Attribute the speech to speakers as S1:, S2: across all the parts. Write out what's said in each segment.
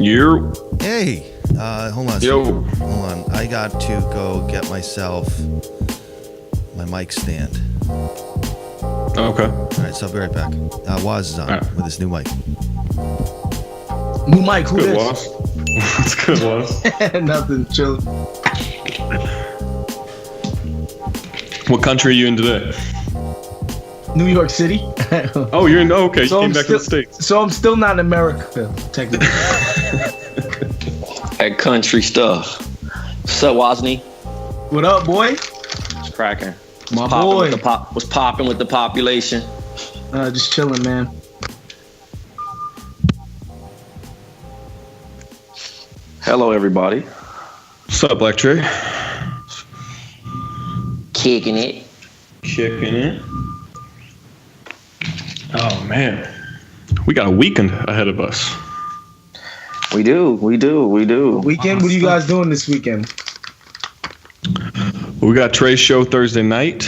S1: You.
S2: Hey, hold on.
S1: Yo.
S2: Hold on. I got to go get myself my mic stand.
S1: Okay.
S2: All right, so I'll be right back. Waz is on with his new mic.
S3: New mic, who
S1: Good,
S3: this?
S1: Waz. That's good, Waz.
S3: Nothing, chilling.
S1: What country are you in today?
S3: New York City.
S1: Oh, you're in. Oh, okay. You
S3: So
S1: came
S3: I'm
S1: back to the States.
S3: So I'm still not in America, technically.
S4: That country stuff. What's up, Wozni?
S3: What up, boy?
S4: It's cracking.
S3: My boy.
S4: What's popping with the population?
S3: Just chilling, man.
S4: Hello, everybody.
S1: What's up, Black Trey?
S4: Kicking it.
S1: Kicking it. Oh, man. We got a weekend ahead of us.
S4: We do.
S3: Weekend? What are you guys doing this weekend?
S1: We got Trey's show Thursday night.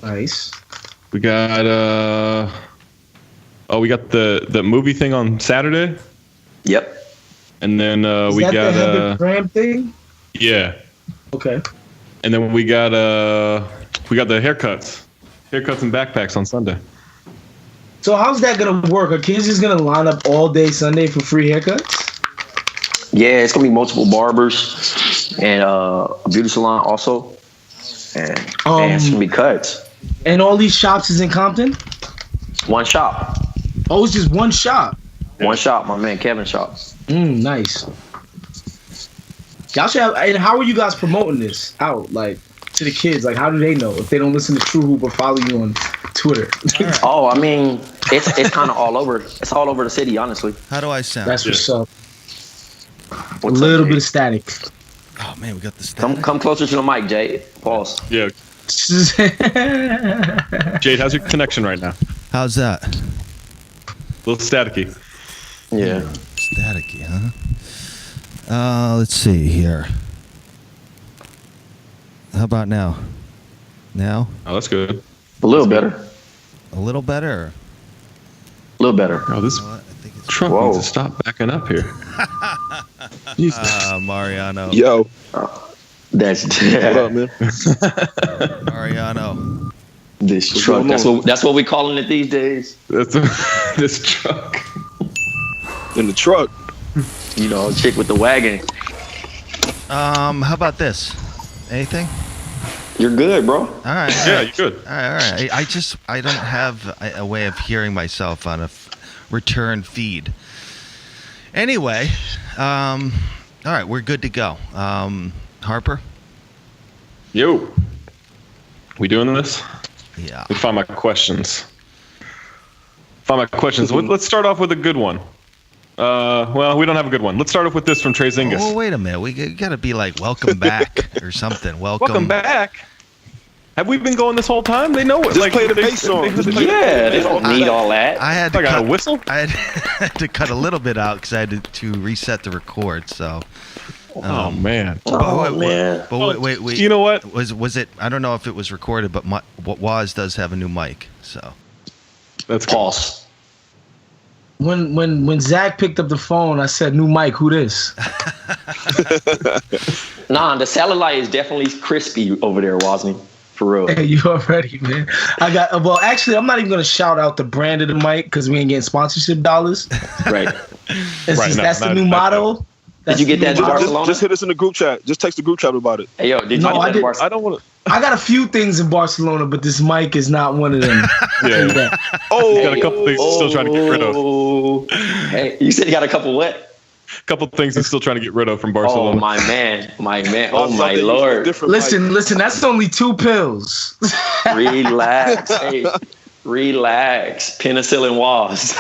S3: Nice.
S1: We got we got the movie thing on Saturday.
S4: Yep.
S1: And then
S3: Is
S1: we
S3: that
S1: got
S3: the Heather Graham thing?
S1: yeah.
S3: Okay.
S1: And then we got the haircuts and backpacks on Sunday.
S3: So how's that gonna work? Are kids just gonna line up all day Sunday for free haircuts?
S4: Yeah, it's gonna be multiple barbers and a beauty salon also, and it's gonna be cuts.
S3: And all these shops is in Compton?
S4: One shop.
S3: Oh, it's just one shop.
S4: One shop. My man Kevin shop.
S3: Nice. Y'all should have, and how are you guys promoting this out, like, to the kids? Like, how do they know if they don't listen to True Hoop or follow you on Twitter?
S4: Oh, I mean, it's kind of all over. It's all over the city, honestly.
S2: How do I sound?
S3: That's what's up.
S4: What's
S3: A
S4: up,
S3: little
S4: Jay?
S3: bit of static.
S2: Oh man, we got the stand.
S4: Come closer to the mic, Jay. Pause.
S1: Yeah. Jade, how's your connection right now?
S2: How's that?
S1: A little staticky.
S4: Yeah.
S2: Staticky, huh? Let's see here. How about now? Now?
S1: Oh, that's good.
S4: A little better.
S2: A little better?
S4: A little better.
S1: Oh, this
S2: You know what? I think it's
S1: truck
S4: Whoa.
S1: needs to stop backing up here.
S2: Mariano.
S5: Yo,
S4: That's
S5: what up, man?
S2: Mariano.
S4: this truck. That's what we calling it these days.
S1: That's this truck.
S5: In the truck.
S4: You know, chick with the wagon.
S2: How about this? Anything?
S4: You're good, bro.
S2: All right.
S1: Yeah, you good.
S2: All right. I don't have a way of hearing myself on a return feed. Anyway, all right, we're good to go. Harper?
S1: Yo. We doing this?
S2: Yeah.
S1: Let me find my questions. Let's start off with a good one. Well, we don't have a good one. Let's start off with this from Trey Zingas.
S2: Oh, wait a minute. We got to be like, welcome back or something.
S1: Welcome back. Have we been going this whole time? They know it.
S5: Just play the bass song.
S4: Yeah, they don't need all that.
S2: I had to
S1: I got a whistle?
S2: I had to cut a little bit out because I had to reset the record. So.
S1: Oh man.
S4: Man.
S2: But wait.
S1: You know what?
S2: Was it? I don't know if it was recorded, but Waz does have a new mic. So.
S1: That's good.
S4: Pause.
S3: When Zach picked up the phone, I said, "New mic, who this?"
S4: Nah, the satellite is definitely crispy over there, Wozni. For real.
S3: Hey, you already, man. Actually, I'm not even gonna shout out the brand of the mic because we ain't getting sponsorship dollars.
S4: Right.
S3: That's the new motto.
S4: Did you get that in Barcelona?
S5: Just hit us in the group chat. Just text the group chat about it.
S4: Hey, yo, did you
S3: No,
S4: get
S3: I
S4: that in
S3: didn't.
S4: Barcelona?
S1: I don't want to.
S3: I got a few things in Barcelona, but this mic is not one of them.
S1: Yeah.
S5: Oh,
S1: Got a couple things he's still trying to get rid of.
S4: Hey, you said you got a couple what?
S1: Couple things he's still trying to get rid of from
S4: Oh,
S1: Barcelona.
S4: my man. Oh, my
S5: something
S4: Lord.
S5: different
S3: Listen, that's only 2 pills.
S4: Relax. Hey, relax. Penicillin was.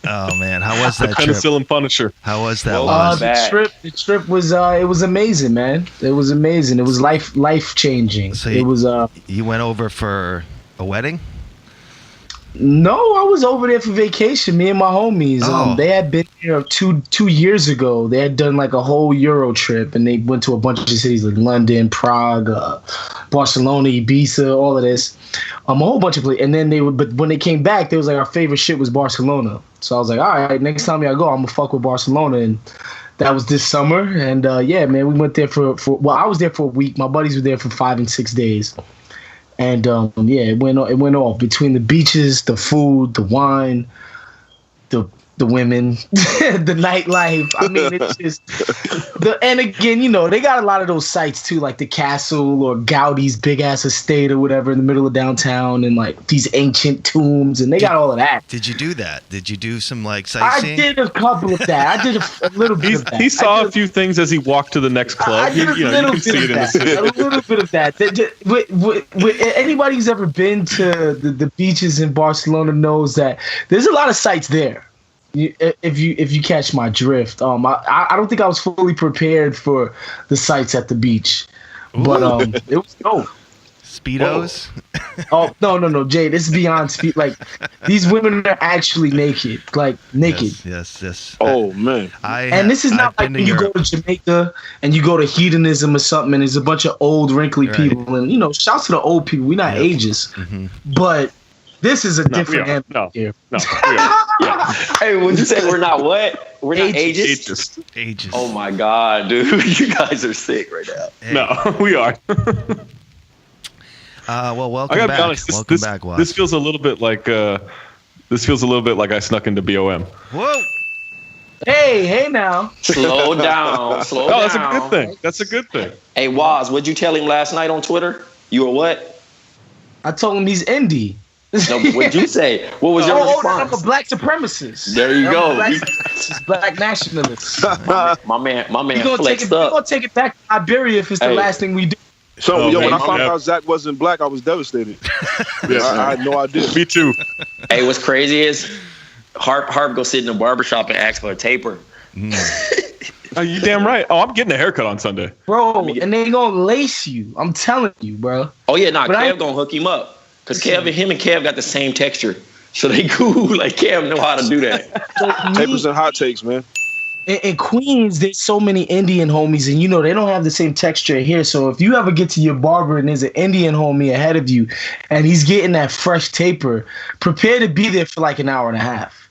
S2: Oh man, how was
S1: The
S2: that trip?
S1: penicillin Punisher.
S2: How was that?
S4: Well,
S2: Waz?
S3: The trip was it was amazing, man. It was amazing. It was life changing.
S2: So
S3: it was
S2: You went over for a wedding?
S3: No, I was over there for vacation. Me and my homies.
S2: Oh.
S3: They had been here two years ago. They had done like a whole Euro trip, and they went to a bunch of cities like London, Prague, Barcelona, Ibiza, all of this, a whole bunch of places. And then but when they came back, they was like, our favorite shit was Barcelona. So I was like, all right, next time y'all go, I'm gonna fuck with Barcelona. And that was this summer. And yeah, man, we went there for I was there for a week. My buddies were there for 5 and 6 days. And yeah, it went off between the beaches, the food, the wine, the women, the nightlife. I mean, it's just and again, you know, they got a lot of those sites too, like the castle or Gaudi's big ass estate or whatever in the middle of downtown, and like these ancient tombs, and they got all of that.
S2: Did you do that? Did you do some like
S3: I
S2: sightseeing?
S3: did a couple of that. I did a little bit of that.
S1: He saw a few things as he walked to the next club.
S3: I did
S1: You know, you can see it in the city.
S3: a little bit of that. With anybody who's ever been to the beaches in Barcelona knows that there's a lot of sites there. If you catch my drift, I don't think I was fully prepared for the sights at the beach, but it was dope.
S2: Speedos?
S3: Oh no, Jay, this is beyond speed. Like these women are actually naked, like naked.
S2: Yes.
S5: Oh man.
S3: And this is not like when you go to Jamaica and you go to hedonism or something, and there's a bunch of old wrinkly people, and you know, shouts to the old people. We're not ageist, but this is a different animal here.
S1: No, we are. Yeah.
S4: Hey, would you say we're not what? We're not ageist?
S2: Ages.
S4: Oh my God, dude. You guys are sick right now.
S2: Hey.
S1: No, we are.
S2: Well,
S1: I
S2: welcome
S1: gotta
S2: back.
S1: be honest.
S2: Welcome back, Waz.
S1: This feels a little bit like I snuck into BOM.
S2: Whoa!
S3: Hey now.
S4: Slow down.
S1: Oh, that's a good thing. That's a good thing.
S4: Hey, Waz, what'd you tell him last night on Twitter? You were what?
S3: I told him he's indie.
S4: No, what'd you say? What was your response?
S3: I'm a black supremacist.
S4: There you go.
S3: Black nationalist.
S4: My man
S3: We're
S4: flexed up.
S3: gonna take it back to Liberia if it's the last thing we do.
S5: So, when I found
S1: yeah.
S5: out Zach wasn't black, I was devastated. I had no idea.
S1: Me too.
S4: Hey, what's crazy is Harp go sit in the barbershop and ask for a taper.
S1: Oh, you damn right. Oh, I'm getting a haircut on Sunday.
S3: Bro, and they gonna lace you. I'm telling you, bro.
S4: Oh yeah,
S3: But
S4: Kev gonna hook him up. Cause him and Kev got the same texture. So they cool. Like Kev know how to do that.
S5: Tapers and hot takes, man.
S3: In Queens, there's so many Indian homies, and you know they don't have the same texture here. So if you ever get to your barber and there's an Indian homie ahead of you, and he's getting that fresh taper, prepare to be there for like an hour and a half.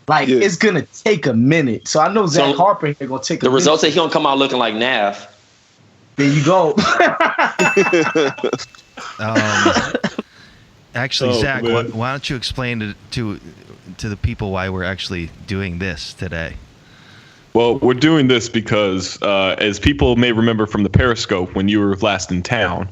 S3: Like it's gonna take a minute. So I know Zach Harper here gonna take.
S4: The results that he gonna come out looking like Nav.
S3: There you go.
S2: Actually, Zach,
S1: man.
S2: why don't you explain to the people why we're actually doing this today?
S1: Well, we're doing this because, as people may remember from the Periscope when you were last in town,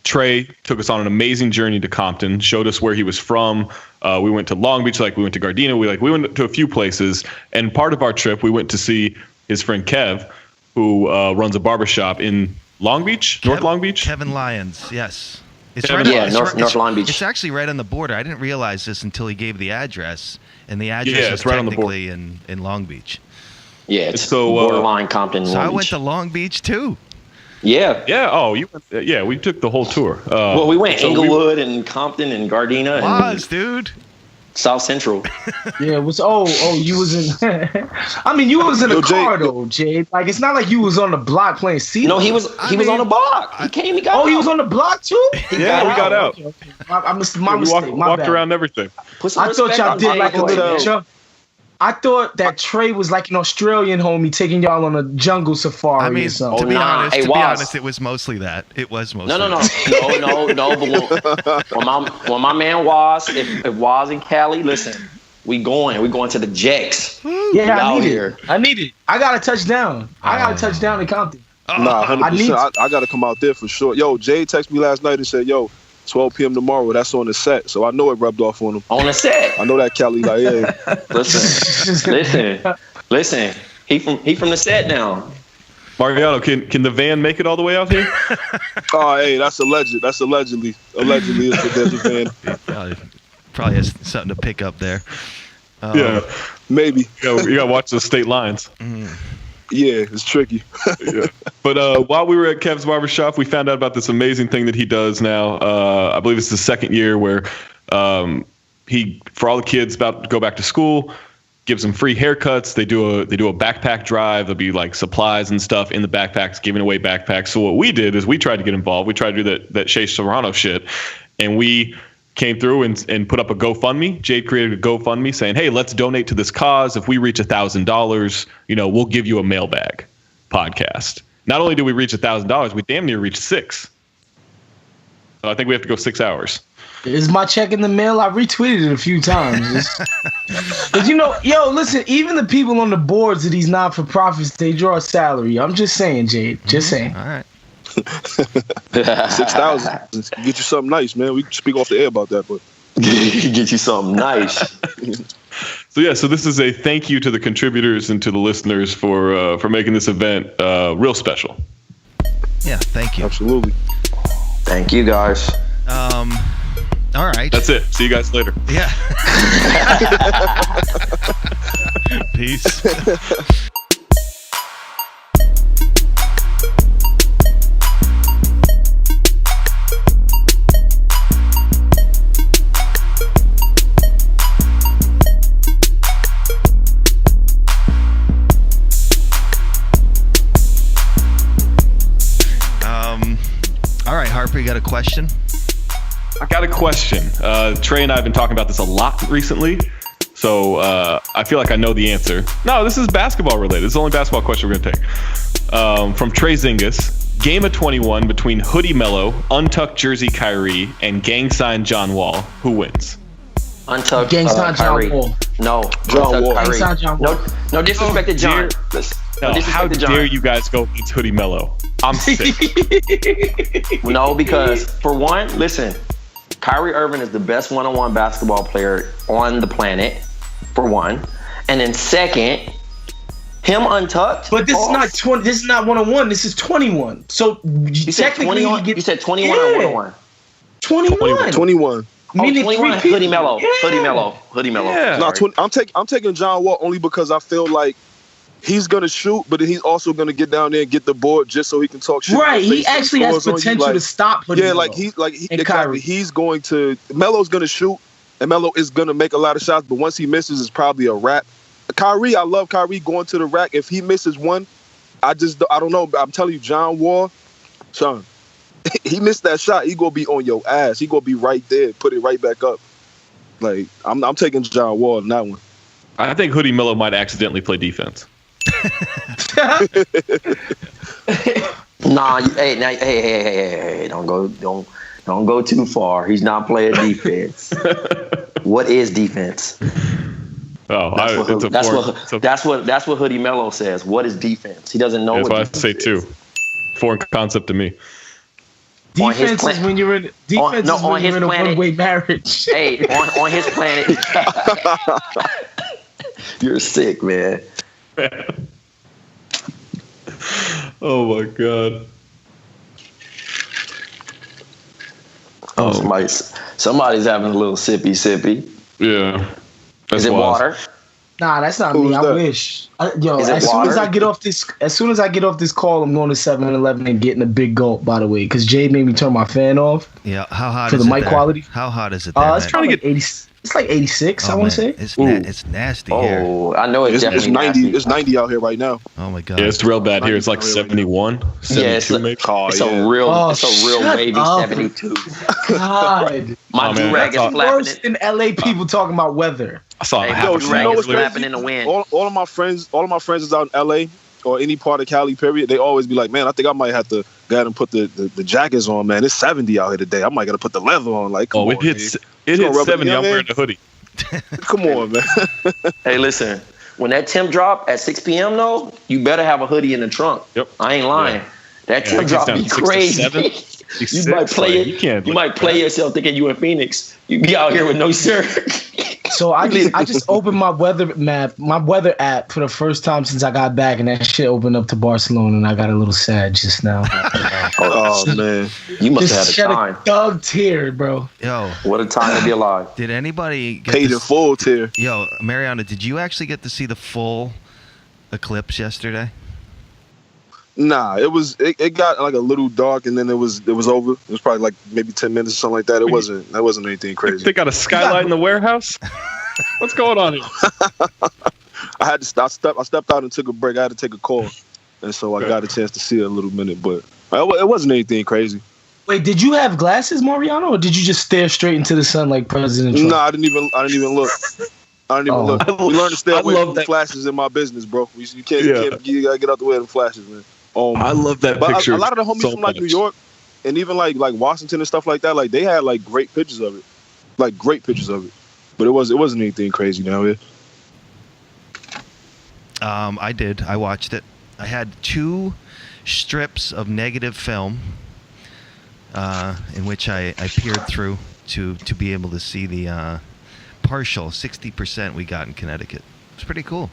S1: Trey took us on an amazing journey to Compton, showed us where he was from. We went to Long Beach, we went to Gardena. We went to a few places. And part of our trip, we went to see his friend Kev, who runs a barbershop in Long Beach, North Long Beach.
S2: Kevin Lyons, yes. It's
S4: North Long Beach.
S2: It's actually right on the border. I didn't realize this until he gave the address, and the address is
S1: right on the border.
S2: technically in Long Beach.
S4: Yeah, it's
S1: So,
S4: borderline Compton.
S2: So
S4: Long
S2: I
S4: Beach.
S2: went to Long Beach too.
S4: Yeah.
S1: Yeah. Oh, you went. Yeah, we took the whole tour.
S4: Well, we went Inglewood and Compton and Gardena and
S2: Dude.
S4: South Central.
S3: Yeah, it was you was in I mean you was in a car though, Jade. Like it's not like you was on the block playing C.
S4: No, he was on the block. He came, he got out.
S3: he was on the block too?
S1: Yeah, we got out.
S3: Okay. I missed my
S1: We
S3: mistake. My
S1: walked
S3: bad.
S1: around everything.
S4: Put some
S3: I thought
S4: respect
S3: y'all
S4: on
S3: did
S4: Jay
S3: like a
S4: Boy,
S3: little
S4: man.
S3: jump. I thought that Trey was like an Australian homie taking y'all on a jungle safari
S2: I mean,
S3: or something.
S2: to be honest,
S4: Hey, Waz.
S2: it was mostly that. It was mostly
S4: No.
S2: that.
S4: But when my man Waz, if Waz and Cali, listen, we going to the Jacks.
S3: Yeah,
S4: out
S3: I need
S4: here.
S3: it. I need it. I got to touch down. I got to touch down in Compton.
S5: Nah, 100%. I got to come out there for sure. Yo, Jay texted me last night and said, yo, 12 p.m. tomorrow, that's on the set. So I know it rubbed off on him.
S4: On the set.
S5: I know that Cali, like, yeah.
S4: Listen. He from the set now.
S1: Mariano, can the van make it all the way out here?
S5: Oh, hey, that's alleged. That's allegedly. Allegedly, there's a van.
S2: Probably has something to pick up there.
S1: Yeah,
S5: Maybe.
S1: you gotta watch the state lines.
S5: Yeah, it's tricky.
S1: Yeah. But while we were at Kev's barbershop, we found out about this amazing thing that he does now. I believe it's the second year where for all the kids about to go back to school, gives them free haircuts. They do a backpack drive. There'll be like supplies and stuff in the backpacks, giving away backpacks. So what we did is we tried to get involved. We tried to do that Shea Serrano shit, and we came through and put up a GoFundMe. Jade created a GoFundMe saying, "Hey, let's donate to this cause. If we reach $1,000, we'll give you a Mailbag podcast." Not only do we reach $1,000, we damn near reached 6. So I think we have to go 6 hours.
S3: Is my check in the mail? I retweeted it a few times. But listen, even the people on the boards of these not-for-profits, they draw a salary. I'm just saying, Jade. Just saying.
S2: All right.
S5: 6,000. Get you something nice, man. We can speak off the air about that, but
S4: get you something nice.
S1: So this is a thank you to the contributors and to the listeners for making this event real special.
S2: Yeah, thank you.
S5: Absolutely.
S4: Thank you, guys.
S2: All right.
S1: That's it. See you guys later.
S2: Yeah. Peace.
S3: All right, Harper, you got a question?
S1: I got a question. Trey and I have been talking about this a lot recently, so I feel like I know the answer. No, this is basketball related. This is the only basketball question we're going to take. From Trey Zingas, game of 21 between Hoodie Mello, Untucked Jersey Kyrie, and Gang Sign John Wall. Who wins?
S4: Untucked
S3: Gang Sign
S4: Kyrie.
S3: John Wall.
S4: No,
S5: John Wall.
S3: Gang Sign John Wall.
S4: No disrespect to John.
S1: How dare you guys go against Hoodie Mello? I'm sick.
S4: No, because for one, listen, Kyrie Irving is the best one-on-one basketball player on the planet, for one. And then second, him untucked.
S3: But this is not 20. This is not 1-on-1. This is 21. So
S4: you said 21. You said 21 or 1-on-1.
S3: 21.
S5: 21.
S3: Meaning
S4: 21. Hoodie Mello. Yeah. Hoodie Mello.
S1: Yeah.
S5: No, I'm taking John Wall only because I feel like he's gonna shoot, but he's also gonna get down there and get the board just so he can talk shit.
S3: Right, he actually has potential to stop.
S5: Exactly. He's going to. Melo's gonna shoot, and Melo is gonna make a lot of shots. But once he misses, it's probably a wrap. Kyrie, I love Kyrie going to the rack. If he misses one, I don't know. I'm telling you, John Wall, son, he missed that shot. He gonna be on your ass. He gonna be right there. Put it right back up. Like I'm taking John Wall in that one.
S1: I think Hoodie Mello might accidentally play defense.
S4: Nah, hey, don't go too far. He's not playing defense. What is defense?
S1: Oh,
S4: that's what Hoodie Mello says. What is defense? He doesn't know.
S1: That's
S4: what
S1: why I say too. Foreign concept to me.
S3: Defense is when you're in a one-way marriage.
S4: Hey, on his planet, you're sick, man.
S1: Oh my god.
S4: Oh, somebody's having a little sippy.
S1: Yeah.
S4: Is it water?
S3: Nah, that's not me. I wish. As soon as I get off this call, I'm going to 7-Eleven and getting a big gulp. By the way, because Jade made me turn my fan off.
S2: Yeah, how hot
S3: for
S2: is
S3: the
S2: it
S3: mic
S2: there?
S3: quality?
S2: How hot is it there?
S3: It's trying to get 80. It's like 86. I want to say.
S2: It's nasty here.
S4: Oh, I know it's definitely
S5: 90.
S4: nasty.
S5: It's 90 out here right now.
S2: Oh my god.
S1: Yeah, it's real bad here. It's like 71, 72 maybe.
S4: It's a real wavy 72.
S3: God,
S4: my do-rag is flapping.
S3: Worse than LA people talking about weather.
S1: I saw
S4: my do-rag is flapping in the wind.
S5: All of my friends is out in LA or any part of Cali, period. They always be like, man, I think I might have to go ahead and put the jackets on, man. It's 70 out here today. I might got to put the leather on. Like, come on,
S1: it hits 70. I'm wearing a hoodie.
S5: Come on, man.
S4: Hey, listen. When that temp drop at 6 p.m. though, you better have a hoodie in the trunk.
S1: Yep.
S4: I ain't lying.
S1: Yeah.
S4: That temp drop be crazy. You might play it. You might play yourself thinking you in Phoenix. You be out here with no shirt.
S3: So I just opened my weather app for the first time since I got back, and that shit opened up to Barcelona, and I got a little sad just now.
S5: Oh man,
S4: you must have
S3: had
S4: a time.
S3: A dug tear, bro.
S2: Yo,
S4: what a time to be alive.
S2: Did anybody get
S5: paid in full tear?
S2: Yo, Mariana, did you actually get to see the full eclipse yesterday?
S5: Nah, it got like a little dark, and then it was over. It was probably like maybe 10 minutes or something like that. That wasn't anything crazy.
S1: They got a skylight in the warehouse. What's going on here?
S5: I had to. I stepped out and took a break. I had to take a call, and so I got a chance to see it a little minute, but it wasn't anything crazy.
S3: Wait, did you have glasses, Mariano, or did you just stare straight into the sun like President Trump?
S5: No, I didn't even look. I didn't even look. You learn to stay away from the flashes in my business, bro. You can't. You gotta get out the way of the flashes, man.
S1: I love that picture.
S5: A lot of the homies from like New York and even like Washington and stuff like that, like they had like great pictures of it, but it wasn't anything crazy down here.
S2: I did. I watched it. I had 2 strips of negative film in which I peered through to be able to see the partial 60% we got in Connecticut. It's pretty cool.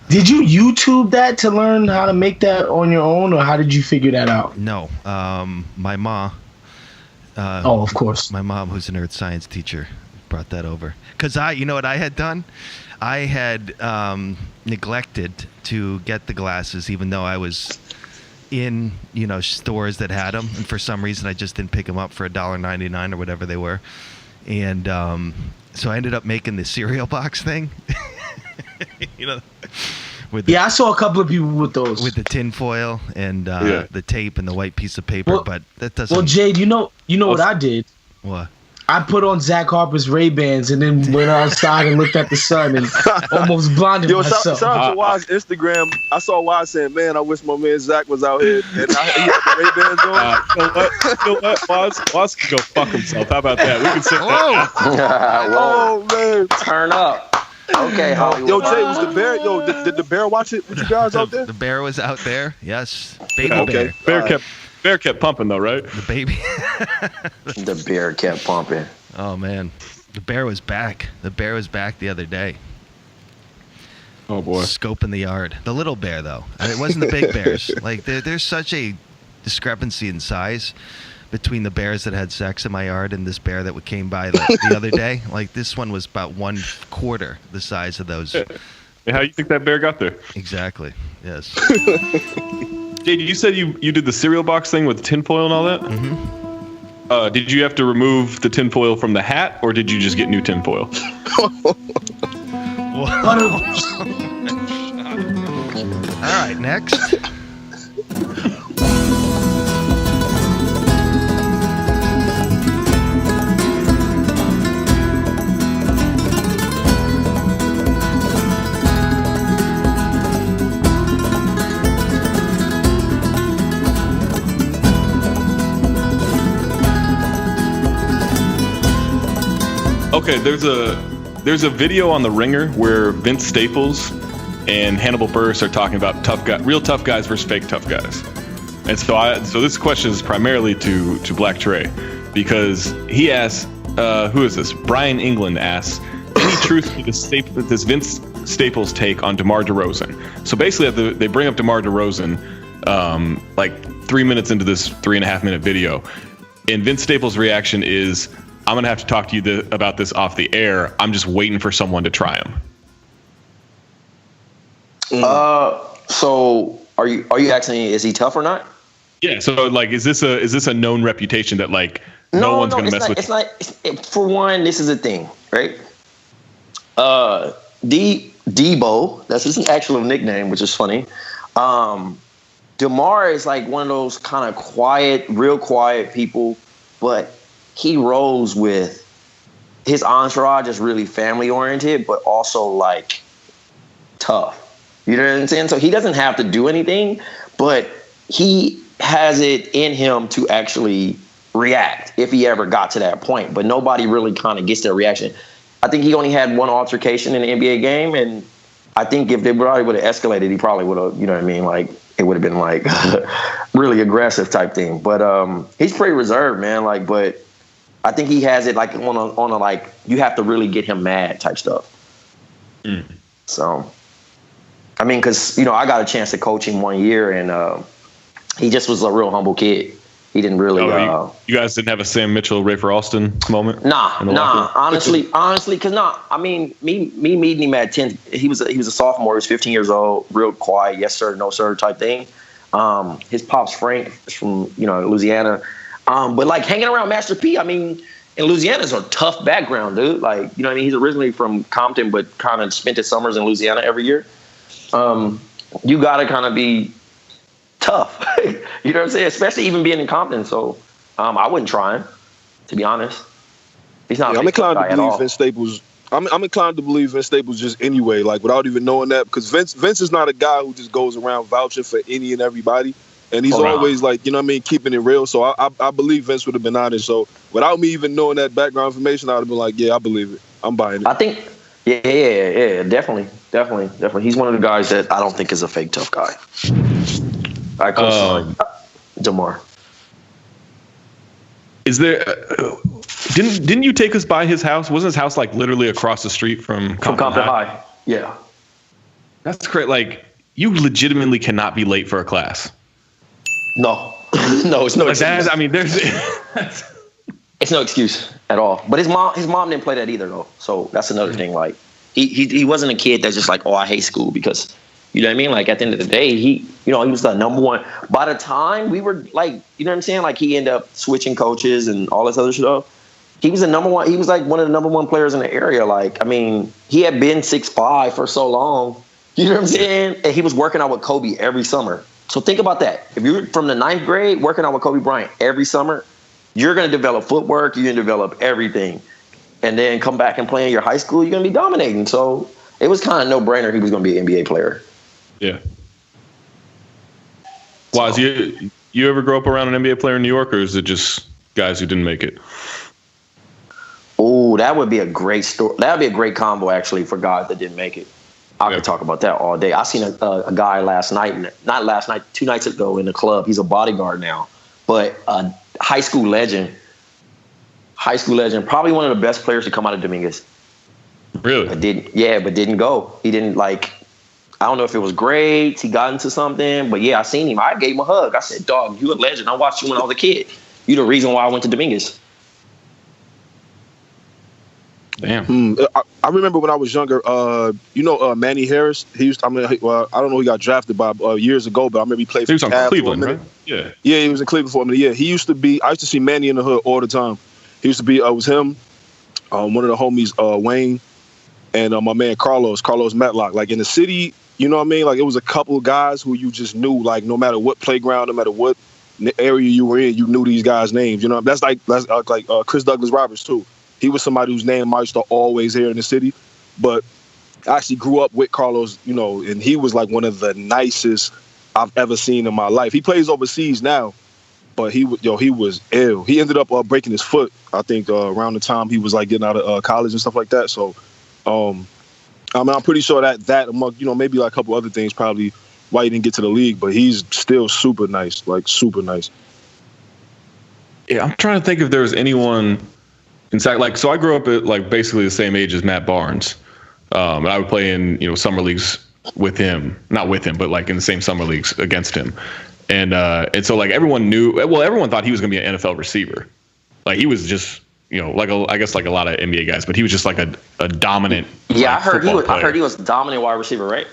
S3: Did you YouTube that to learn how to make that on your own, or how did you figure that out?
S2: No. My mom.
S3: Of course.
S2: My mom, who's an earth science teacher, brought that over. Because you know what I had done? I had neglected to get the glasses, even though I was in, stores that had them. And for some reason, I just didn't pick them up for $1.99 or whatever they were. And so I ended up making the cereal box thing.
S3: I saw a couple of people with those,
S2: with the tin foil and the tape and the white piece of paper. But that doesn't.
S3: Well, Jade, you know what I did?
S2: What?
S3: I put on Zach Harper's Ray-Bans and then went outside and looked at the sun and almost blinded myself.
S5: Shout out to Waz Instagram. I saw Waz saying, "Man, I wish my man Zach was out here." And he had the Ray-Bans on.
S1: You know what? Waz can go fuck himself. How about that? We can say
S4: that.
S5: Oh man,
S4: turn up. Okay, Hollywood.
S5: Yo, Jay, was the bear? Yo, did the bear watch it with you guys out there?
S2: The bear was out there. Yes, baby bear.
S1: Bear kept pumping though, right?
S2: The baby.
S4: The bear kept pumping.
S2: Oh man, the bear was back. The bear was back the other day.
S1: Oh boy.
S2: Scoping the yard. The little bear though. It wasn't the big bears. Like there's such a discrepancy in size between the bears that had sex in my yard and this bear that came by the other day. Like this one was about 1/4 the size of those.
S1: Yeah. How you think that bear got there?
S2: Exactly. Yes.
S1: Jade, you said you did the cereal box thing with tinfoil and all that?
S2: Mm-hmm.
S1: Did you have to remove the tinfoil from the hat, or did you just get new tinfoil?
S2: All right, next.
S1: Okay, there's a video on The Ringer where Vince Staples and Hannibal Buress are talking about real tough guys versus fake tough guys. And so this question is primarily to Black Trey, because he asks, who is this? Brian England asks, any truth to this Vince Staples take on DeMar DeRozan? So basically, they bring up DeMar DeRozan like 3 minutes into this 3.5 minute video, and Vince Staples' reaction is, I'm going to have to talk to you about this off the air. I'm just waiting for someone to try him.
S4: So are you asking, is he tough or not?
S1: Yeah. So like, is this a known reputation that like no one's going to mess with?
S4: It's not. For one, this is a thing, right? Debo, that's his actual nickname, which is funny. DeMar is like one of those kind of real quiet people, but he rolls with his entourage is really family oriented, but also like tough. You know what I'm saying? So he doesn't have to do anything, but he has it in him to actually react if he ever got to that point. But nobody really kind of gets their reaction. I think he only had one altercation in the NBA game, and I think if they probably would have escalated, he probably would have, you know what I mean? Like it would have been like really aggressive type thing. But he's pretty reserved, man. Like, but I think he has it like on a like you have to really get him mad type stuff. So, I mean, because I got a chance to coach him 1 year, and he just was a real humble kid. He didn't really.
S1: You guys didn't have a Sam Mitchell, Rafer Alston moment?
S4: Nah. Honestly, because I mean, me meeting him at 10. He was a sophomore. He was 15 years old, real quiet, yes sir, no sir type thing. His pop's Frank is from Louisiana, but like hanging around Master P. I mean, and Louisiana's a tough background, dude. Like what I mean, he's originally from Compton, but kind of spent his summers in Louisiana every year. You gotta kind of be tough. You know what I'm saying? Especially even being in Compton. So I wouldn't try him, to be honest. He's not.
S5: I'm inclined to believe Vince Staples. I'm inclined to believe Vince Staples just anyway, like without even knowing that, because Vince is not a guy who just goes around vouching for any and everybody, and he's always like, keeping it real. So I believe Vince would have been honest. So without me even knowing that background information, I would have been like, yeah, I believe it. I'm buying it.
S4: I think, yeah, definitely. He's one of the guys that I don't think is a fake tough guy. I coach DeMar.
S1: Is there? Didn't you take us by his house? Wasn't his house like literally across the street from
S4: Compton High? Yeah.
S1: That's great. Like, you legitimately cannot be late for a class.
S4: No, it's no excuse.
S1: I mean, there's.
S4: It's no excuse at all. But his mom didn't play that either, though. So that's another thing. Like, he wasn't a kid that's just like, oh, I hate school, because. You know what I mean? Like, at the end of the day, he was the number one. By the time we were like, you know what I'm saying? Like, he ended up switching coaches and all this other stuff. He was the number one. He was like one of the number one players in the area. Like, I mean, he had been 6'5" for so long. You know what I'm saying? And he was working out with Kobe every summer. So think about that. If you're from the 9th grade working out with Kobe Bryant every summer, you're going to develop footwork. You're going to develop everything. And then come back and play in your high school, you're going to be dominating. So it was kind of no-brainer he was going to be an NBA player.
S1: Yeah. Wise, you ever grow up around an NBA player in New York, or is it just guys who didn't make it?
S4: Oh, that would be a great story. That would be a great combo, actually, for guys that didn't make it. I could talk about that all day. I seen a guy not last night, 2 nights ago in the club. He's a bodyguard now, but a high school legend, probably one of the best players to come out of Dominguez.
S1: Really?
S4: But didn't go. He didn't like. I don't know if it was grades, he got into something, but yeah, I seen him. I gave him a hug. I said, dog, you a legend. I watched you when I was a kid. You the reason why I went to Dominguez.
S1: Damn.
S5: I remember when I was younger, Manny Harris, I don't know, he got drafted by years ago, but I remember he played for
S1: He was on Cleveland, right? Yeah.
S5: Yeah, he was in Cleveland for a minute. Yeah, I used to see Manny in the hood all the time. He used to be, it was him, one of the homies, Wayne, and my man Carlos Matlock. Like, in the city, you know what I mean? Like, it was a couple of guys who you just knew, like, no matter what playground, no matter what area you were in, you knew these guys' names. You know, that's like Chris Douglas Roberts, too. He was somebody whose name I used to always hear in the city. But I actually grew up with Carlos, and he was like one of the nicest I've ever seen in my life. He plays overseas now, but he was ill. He ended up breaking his foot, I think, around the time he was like getting out of college and stuff like that. So, I'm pretty sure that among, maybe like a couple other things probably why he didn't get to the league, but he's still super nice, like super nice.
S1: Yeah, I'm trying to think if there was anyone inside. Like, so I grew up at like basically the same age as Matt Barnes, and I would play in summer leagues with him, not with him, but like in the same summer leagues against him, and so like everyone thought he was going to be an NFL receiver, like he was just. I guess like a lot of NBA guys, but he was just like a dominant.
S4: Yeah, I heard he was dominant wide receiver, right?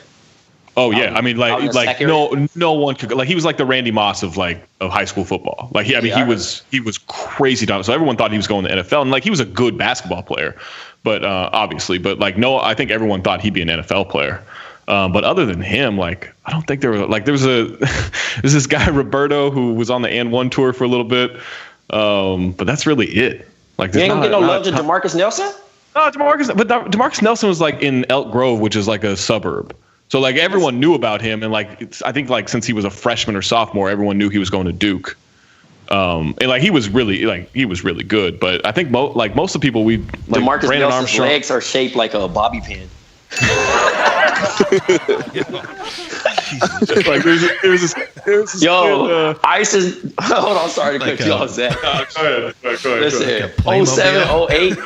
S1: Oh yeah, I mean like no one could, like he was like the Randy Moss of high school football. Like he was crazy dominant. So everyone thought he was going to the NFL, and like he was a good basketball player, but obviously, but like no, I think everyone thought he'd be an NFL player. But other than him, like I don't think there was there's this guy Roberto who was on the And1 tour for a little bit, but that's really it. Like,
S4: you ain't gonna get no love to DeMarcus Nelson?
S1: No, DeMarcus Nelson was like in Elk Grove, which is like a suburb. So like everyone knew about him, and like I think like since he was a freshman or sophomore, everyone knew he was going to Duke. And like he was really good, but I think most of the people
S4: DeMarcus Nelson's legs are shaped like a bobby pin.
S1: Like there's this
S4: yo, kid, I used to hold on, sorry to cut you off, Zach.
S1: Go ahead.
S4: Listen, 07, 08,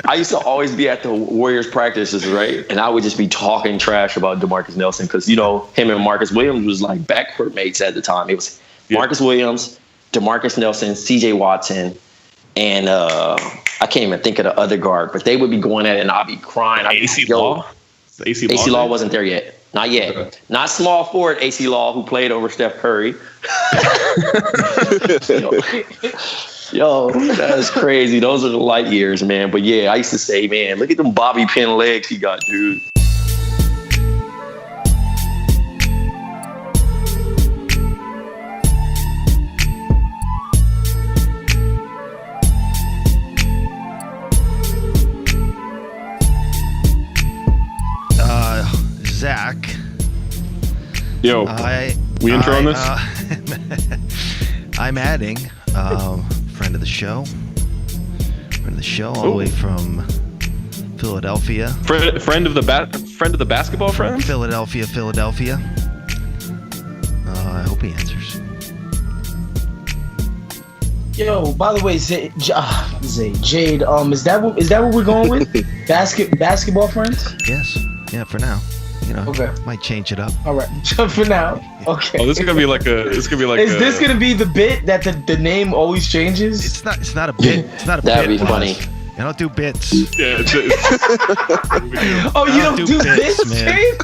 S4: I used to always be at the Warriors practices, right? And I would just be talking trash about DeMarcus Nelson because him and Marcus Williams was like backcourt mates at the time. It was Marcus Williams, DeMarcus Nelson, C.J. Watson, and I can't even think of the other guard, but they would be going at it, and I'd be crying.
S1: AC Law?
S4: AC Law wasn't there yet. Not yet. Okay. Not small forward AC Law, who played over Steph Curry. Yo, that's crazy. Those are the light years, man. But yeah, I used to say, man, look at them bobby pin legs he got, dude.
S2: Zach.
S1: Yo, we intro on this?
S2: I'm adding friend of the show. All the way from Philadelphia.
S1: Friend of the basketball friend?
S2: Philadelphia. I hope he answers.
S3: Yo, by the way, Jade, is that what we're going with? Basketball friends?
S2: Yes. Yeah, for now. You know,
S3: okay.
S2: Might change it up.
S3: All right, for now. Okay.
S1: Oh, this is gonna be like
S3: Is this gonna be the bit that the name always changes?
S2: It's not a bit. It's not a
S4: That'd
S2: bit.
S4: That'd be funny.
S2: I don't do bits.
S1: Yeah.
S3: Oh, you don't do bits,
S2: man.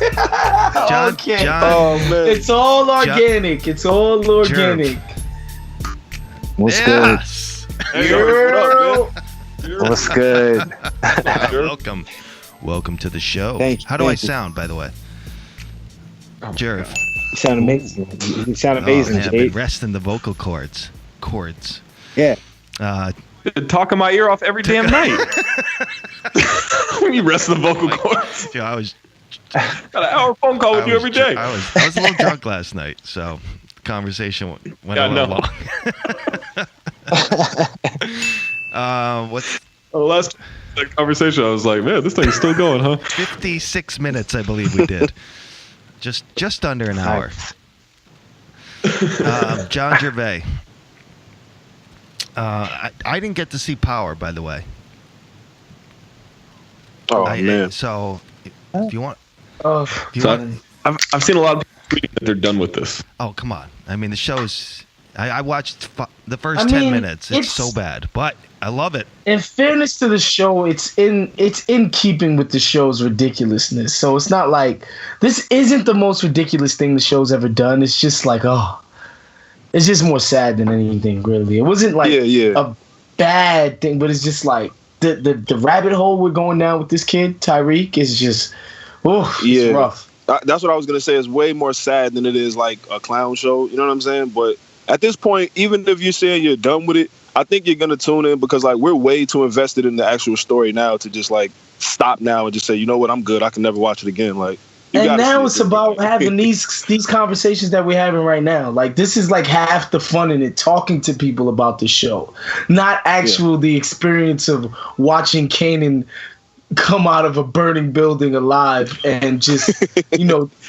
S2: John,
S3: okay.
S2: John,
S5: oh man.
S3: It's all organic. It's all organic.
S6: What's
S2: yes.
S1: Hey, what up,
S6: good? What's good?
S2: Welcome to the show.
S6: Thank you.
S2: How do I sound, by the way? Jerv.
S6: You sound amazing. You sound amazing,
S2: I've
S6: Jade.
S2: been resting the vocal cords.
S6: Yeah.
S1: Talking my ear off every damn night. You rest the vocal cords.
S2: Yeah, I was
S1: got an hour phone call with you every day.
S2: I was a little drunk last night, so the conversation went a little long. What's
S1: the last conversation? I was like, man, this thing's still going, huh?
S2: 56 minutes, I believe we did. Just under an hour. John Gervais. I didn't get to see Power, by the way.
S5: Oh man!
S2: So, if you want,
S1: I've seen a lot of people tweeting that they're done with this.
S2: Oh come on! I mean, the show's. I watched the first 10 minutes. It's so bad, but I love it.
S3: In fairness to the show, it's in keeping with the show's ridiculousness. So it's not like this isn't the most ridiculous thing the show's ever done. It's just like it's just more sad than anything, really. It wasn't like a bad thing, but it's just like the rabbit hole we're going down with this kid, Tyreek, is just, it's rough.
S5: That's what I was going to say. It's way more sad than it is like a clown show. You know what I'm saying? But at this point, even if you're saying you're done with it, I think you're going to tune in because like we're way too invested in the actual story now to just like stop now and just say, you know what, I'm good. I can never watch it again. Like,
S3: and now it's about having these conversations that we're having right now. Like, this is like half the fun in it, talking to people about the show, not the experience of watching Kanan come out of a burning building alive and just,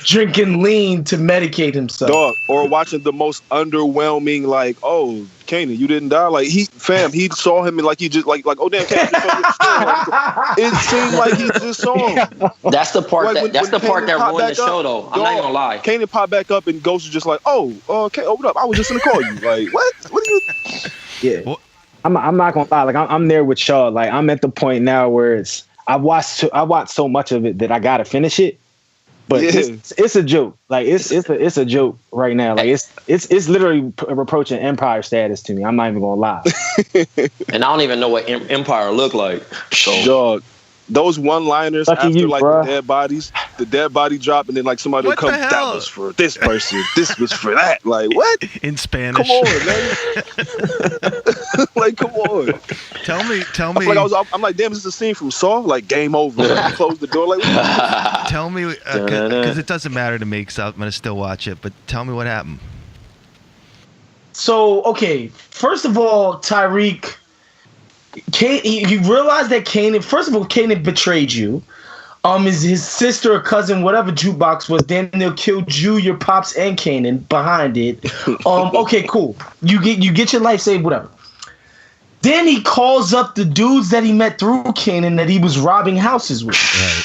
S3: drinking lean to medicate himself.
S5: Dog, or watching the most underwhelming, like, oh, Kanan, you didn't die. Like he saw him and like he just like oh damn, Kanan. It seemed like he just saw him.
S4: That's the part that ruined the show, though. I'm not gonna lie.
S5: Kanan popped back up and Ghost was just like, oh, okay, open up. I was just gonna call you. Like what? What are you?
S6: Yeah, I'm not gonna lie. Like I'm there with y'all. Like I'm at the point now where I watched so much of it that I gotta finish it. But it's a joke. Like it's a joke right now. Like it's literally approaching Empire status to me. I'm not even gonna lie.
S4: And I don't even know what Empire looked like. So
S5: dog, those one-liners after the dead body drop, and then like somebody would come. That was for this person. This was for that. Like what?
S2: In Spanish.
S5: Come on, man. Like come on.
S2: Tell me.
S5: I'm like, damn, this is a scene from Saw. Like game over. Like, close the door. Like what?
S2: Tell me, because it doesn't matter to me, because I'm gonna still watch it. But tell me what happened.
S3: So okay, first of all, Tyreek. You realize that Kanan betrayed you. His sister or cousin, whatever jukebox was, then they'll kill you, your pops, and Kanan behind it. Okay, cool. You get your life saved, whatever. Then he calls up the dudes that he met through Kanan that he was robbing houses with.
S2: Right.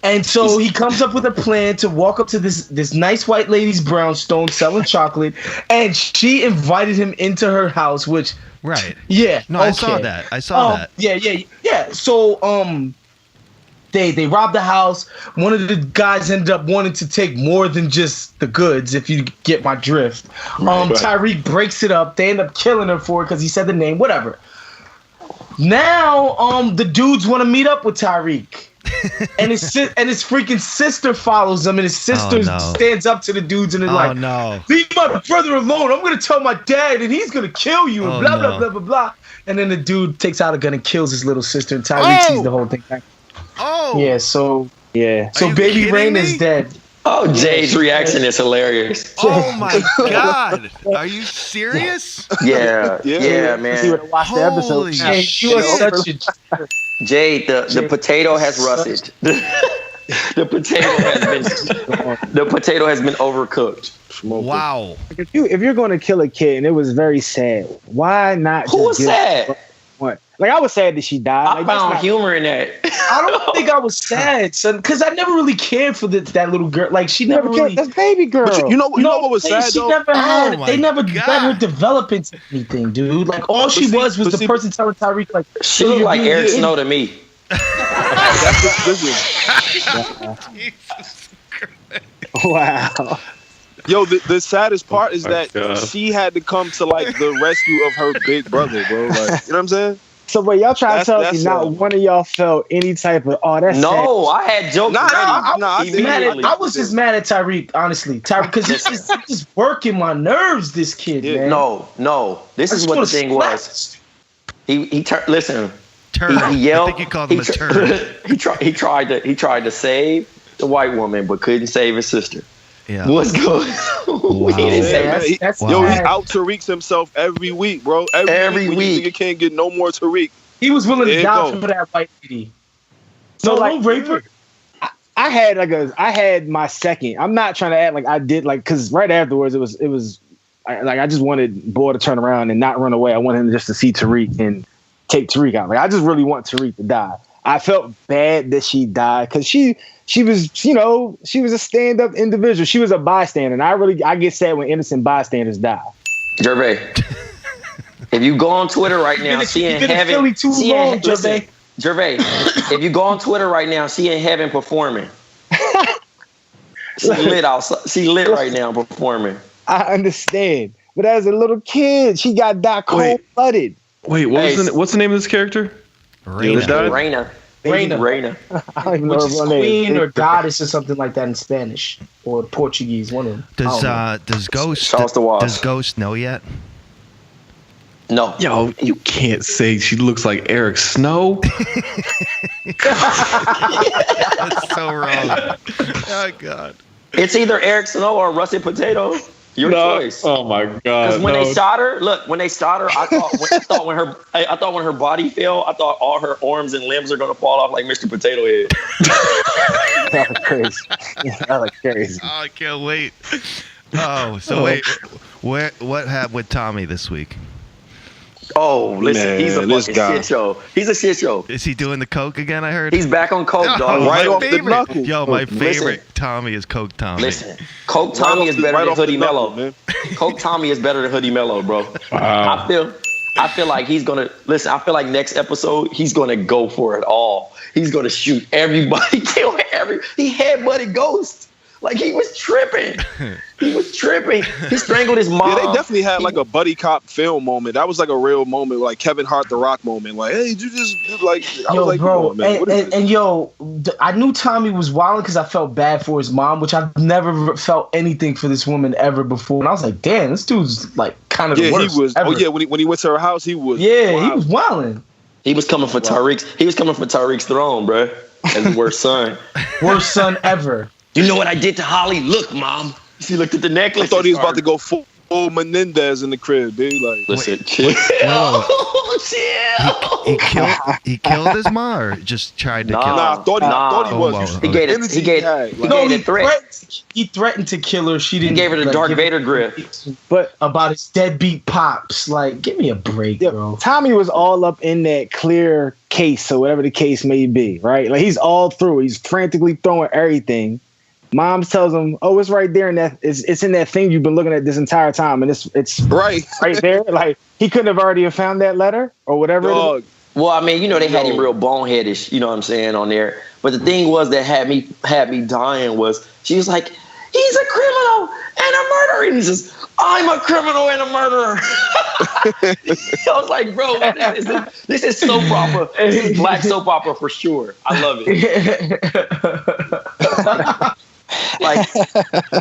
S3: And so he comes up with a plan to walk up to this nice white lady's brownstone selling chocolate, and she invited him into her house, which
S2: right.
S3: Yeah.
S2: No, okay. I saw that.
S3: Yeah. So they robbed the house. One of the guys ended up wanting to take more than just the goods, if you get my drift. Tyreek breaks it up. They end up killing her for it because he said the name, whatever. Now the dudes want to meet up with Tyreek. and his freaking sister follows him, and his sister stands up to the dudes and is like, leave my brother alone. I'm going to tell my dad, and he's going to kill you, and blah, blah, blah, blah, blah. And then the dude takes out a gun and kills his little sister, and Tyreek sees the whole thing. Yeah, so Baby Rain is dead.
S4: Oh, Jay's reaction is hilarious.
S2: Oh my God! Are you serious?
S4: Yeah, man.
S6: You would have watched the episode.
S3: Jay, you are such a...
S4: Jay, the potato has rusted. The potato has been overcooked.
S2: Wow.
S6: If you're going to kill a kid, and it was very sad, why not?
S4: Who was sad?
S6: What? Like, I was sad that she died.
S4: I found humor in that.
S3: I don't think I was sad, son, because I never really cared for that little girl. Like, she never really.
S6: That's baby girl.
S5: But you know what was sad though?
S3: They never let her develop into anything, dude. Like, all she was the person telling Tyreek, like,
S4: she looked like Eric Snow to me.
S6: Wow.
S5: Yo, the saddest part is that she had to come to like the rescue of her big brother, bro. Like, you know what I'm saying?
S6: So wait, y'all trying to tell me not one of y'all felt any type of that's
S4: no,
S6: sad.
S4: I had jokes.
S3: I was just mad at Tyreek, honestly. Tyreek, because it's just working my nerves, this kid, man.
S4: No. This is what the thing was. He listen.
S2: Turd.
S4: He yelled.
S2: I think you called him a turd.
S4: he tried to save the white woman, but couldn't save his sister.
S2: Yeah.
S4: What's going on?
S2: Wow.
S5: He out Tariq's himself every week, bro. Every week. You can't get no more Tariq.
S3: He was willing to die for that white lady.
S6: So like, raper. I had my second. I'm not trying to act like I did, like, because right afterwards it was I just wanted Boy to turn around and not run away. I wanted him just to see Tariq and take Tariq out. Like, I just really want Tariq to die. I felt bad that she died because she was, she was a stand-up individual. She was a bystander, and I get sad when innocent bystanders die.
S4: Gervais, if you go on Twitter right now, she in heaven. Gervais, if you go on Twitter right now, she in heaven performing. She lit right now performing.
S6: I understand, but as a little kid, she got died cold-blooded.
S1: Wait, what's the name of this character?
S4: Reina.
S3: I don't even know
S6: if
S3: it's queen or goddess or something like that in Spanish or Portuguese. One of them.
S2: Does Ghost know yet?
S4: No.
S1: Yo, you can't say she looks like Eric Snow.
S2: That's so wrong. Oh God.
S4: It's either Eric Snow or Russet Potato. Your choice.
S1: Oh my God!
S4: Because when they shot her, I thought when her body fell, I thought all her arms and limbs are gonna fall off like Mr. Potato Head.
S6: That was crazy. That was crazy.
S2: Oh, I can't wait. Oh, so wait, what happened with Tommy this week?
S4: Oh, listen, he's a fucking shit show. He's a shit show.
S2: Is he doing the coke again? I heard
S4: he's back on coke, dog.
S5: Right off the knuckle.
S2: Yo, my favorite Tommy is Coke Tommy.
S4: Listen, Coke Tommy is better than Hoodie Mellow. Coke Tommy is better than Hoodie Mellow, bro.
S1: Wow.
S4: I feel like he's gonna listen. I feel like next episode he's gonna go for it all. He's gonna shoot everybody, kill He headbutted Ghost. Like, he was tripping. He strangled his mom.
S5: Yeah, they definitely had like a buddy cop film moment. That was like a real moment, like Kevin Hart, The Rock moment. Like, hey, you just like, I was like,
S3: bro,
S5: man,
S3: I knew Tommy was wilding because I felt bad for his mom, which I've never felt anything for this woman ever before. And I was like, damn, this dude's like kind of the worst.
S5: He was.
S3: Ever.
S5: Oh yeah, when he went to her house, he was.
S3: Yeah, wild. He was wilding.
S4: He was coming for Tariq's. He was coming for Tariq's throne, bro. As the worst son.
S3: Worst son ever.
S4: You know what I did to Holly? Look, Mom. She looked at the necklace.
S5: I thought he was about to go full Menendez in the crib, dude. Like,
S4: listen, chill.
S2: He killed his mom, or just tried to kill her?
S5: Nah, I thought he was.
S4: He gave it.
S3: He threatened to kill her. She didn't.
S4: He gave her the Darth Vader grip.
S3: But about his deadbeat pops, like, give me a break, bro.
S6: Tommy was all up in that clear case or whatever the case may be, right? Like he's all through. He's frantically throwing everything. Mom tells him, "Oh, it's right there, and it's in that thing you've been looking at this entire time, and it's right there." Like he couldn't have already found that letter or whatever.
S4: Well, I mean, they had him real boneheadish, you know what I'm saying, on there. But the thing was that had me dying was she was like, "He's a criminal and a murderer," and he says, "I'm a criminal and a murderer." I was like, bro, this is soap opera. This is black soap opera for sure. I love it. Like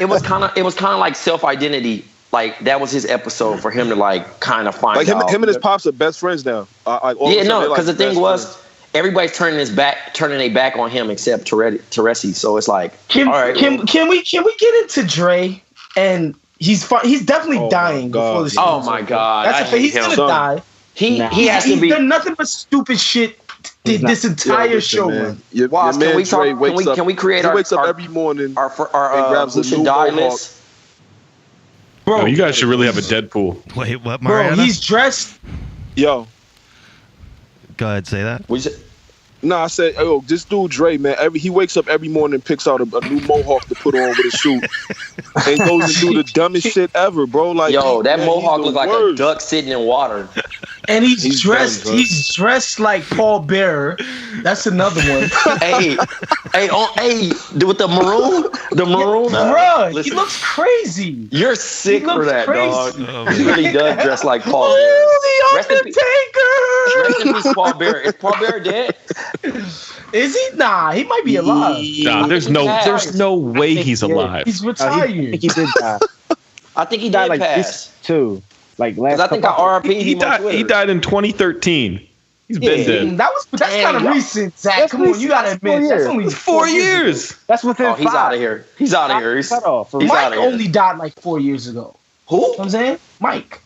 S4: it was kind of like self-identity. Like that was his episode for him to like kind of find out.
S5: Him and his pops are best friends now.
S4: Because the thing was, everybody's turning their back on him except Teresi. So it's like,
S3: can we get into Dre? And he's definitely dying before the season.
S4: Oh my God,
S3: that's he's gonna die.
S4: He has to be.
S3: He's done nothing but stupid shit. This entire show, man.
S5: Can we create he wakes up every morning
S4: and grabs a new die list?
S1: Bro, you guys should really have a Deadpool.
S2: Wait, what, Mariana?
S3: Bro, he's dressed.
S5: Yo.
S2: Go ahead, say that.
S4: What you say?
S5: No, I said, this dude Dre, man. He wakes up every morning and picks out a new mohawk to put on with a suit, and goes and do the dumbest shit ever, bro. Like,
S4: that mohawk looks like a duck sitting in water.
S3: And he's dressed. He's dressed like Paul Bearer. That's another one.
S4: hey, with the maroon,
S3: bro.
S4: Listen,
S3: he looks crazy.
S4: You're sick for that,
S3: crazy.
S4: dog. He really does dress like Paul Bearer.
S3: The Undertaker.
S4: Rest in peace, Paul Bearer. Is Paul Bearer dead?
S3: Is he? Nah, he might be alive.
S1: Nah, there's no way he's alive.
S3: He's retired.
S6: I think he did die.
S4: I think he died
S6: like
S4: pass.
S6: this too. Like last.
S4: I think I RIP'd
S1: He died in 2013. He's been dead.
S3: That's kind of recent, Zach. Come on, you gotta admit that's only
S1: 4 years.
S6: That's within 5.
S4: He's out of here. He's out of here. He's
S6: cut off.
S3: Mike only died like 4 years ago.
S4: Who?
S3: You know what I'm saying? Mike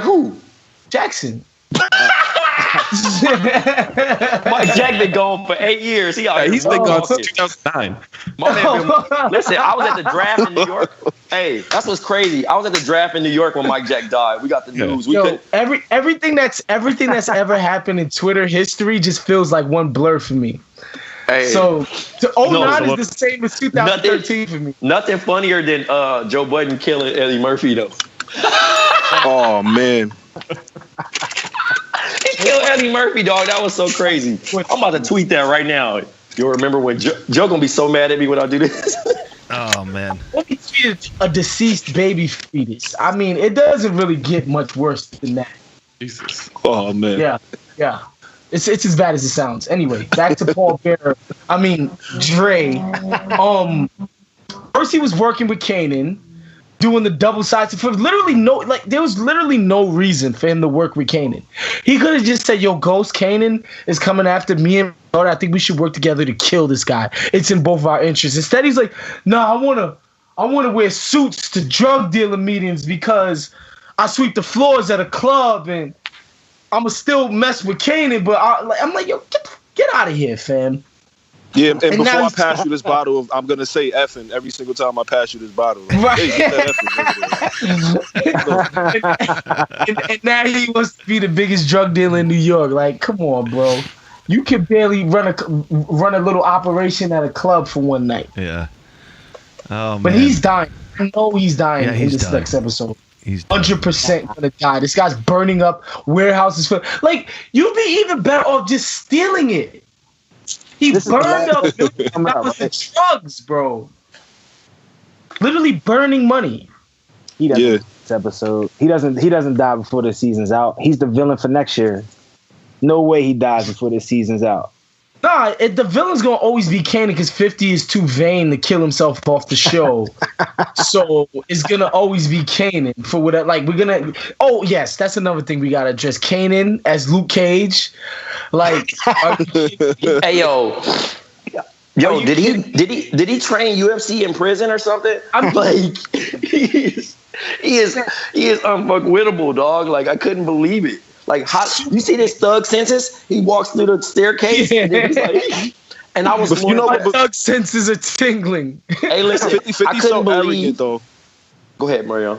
S4: who?
S3: Jackson.
S4: Mike Jack been gone for 8 years.
S1: He's been gone since 2009.
S4: Listen, I was at the draft in New York. Hey, that's what's crazy. I was at the draft in New York when Mike Jack died. We got the news.
S3: Everything that's ever happened in Twitter history just feels like one blur for me.
S4: Hey.
S3: So 09 is the same as 2013 for me.
S4: Nothing funnier than Joe Budden killing Eddie Murphy though.
S5: Oh man.
S4: He killed Eddie Murphy, dog. That was so crazy. I'm about to tweet that right now. You'll remember when Joe gonna be so mad at me when I do this.
S2: Oh man.
S3: He tweeted a deceased baby fetus. I mean, it doesn't really get much worse than that.
S1: Jesus.
S5: Oh man.
S3: Yeah. It's as bad as it sounds. Anyway, back to Paul Bearer. I mean, Dre. First he was working with Kanan, doing the double sides. There was literally no reason for him to work with Kanan. He could have just said, "Yo, Ghost, Kanan is coming after me and my daughter. I think we should work together to kill this guy. It's in both of our interests." Instead, he's like, "Nah, I wanna wear suits to drug dealer meetings because I sweep the floors at a club and I'ma still mess with Kanan." But I'm like, "Yo, get out of here, fam."
S5: Yeah, and before I pass you this bottle I'm gonna say effing every single time I pass you this bottle. Right. Hey, get
S3: that and now he wants to be the biggest drug dealer in New York. Like, come on, bro. You can barely run a little operation at a club for one night.
S2: Yeah. Oh man.
S3: But he's dying. I know he's dying in this
S2: dying.
S3: next episode.
S2: He's
S3: 100% gonna die. This guy's burning up warehouses. Like, you'd be even better off just stealing it. He burned up $1,000,000 drugs, bro. Literally burning money.
S6: He doesn't. This episode. He doesn't die before the season's out. He's the villain for next year. No way he dies before the season's out.
S3: Nah, the villain's gonna always be Kanan because 50 is too vain to kill himself off the show. So it's gonna always be Kanan for whatever. Like, we're gonna. Oh yes, that's another thing we gotta address. Kanan as Luke Cage. Like,
S4: hey yo, did he train UFC in prison or something? I'm like, he is unfuckwittable, dog. Like, I couldn't believe it. Like, how you see this thug senses? He walks through the staircase, and then he's like, and I was,
S3: my thug senses are tingling.
S4: Hey, listen,
S5: 50
S4: I couldn't believe.
S5: Arrogant, though.
S4: Go ahead, Mario.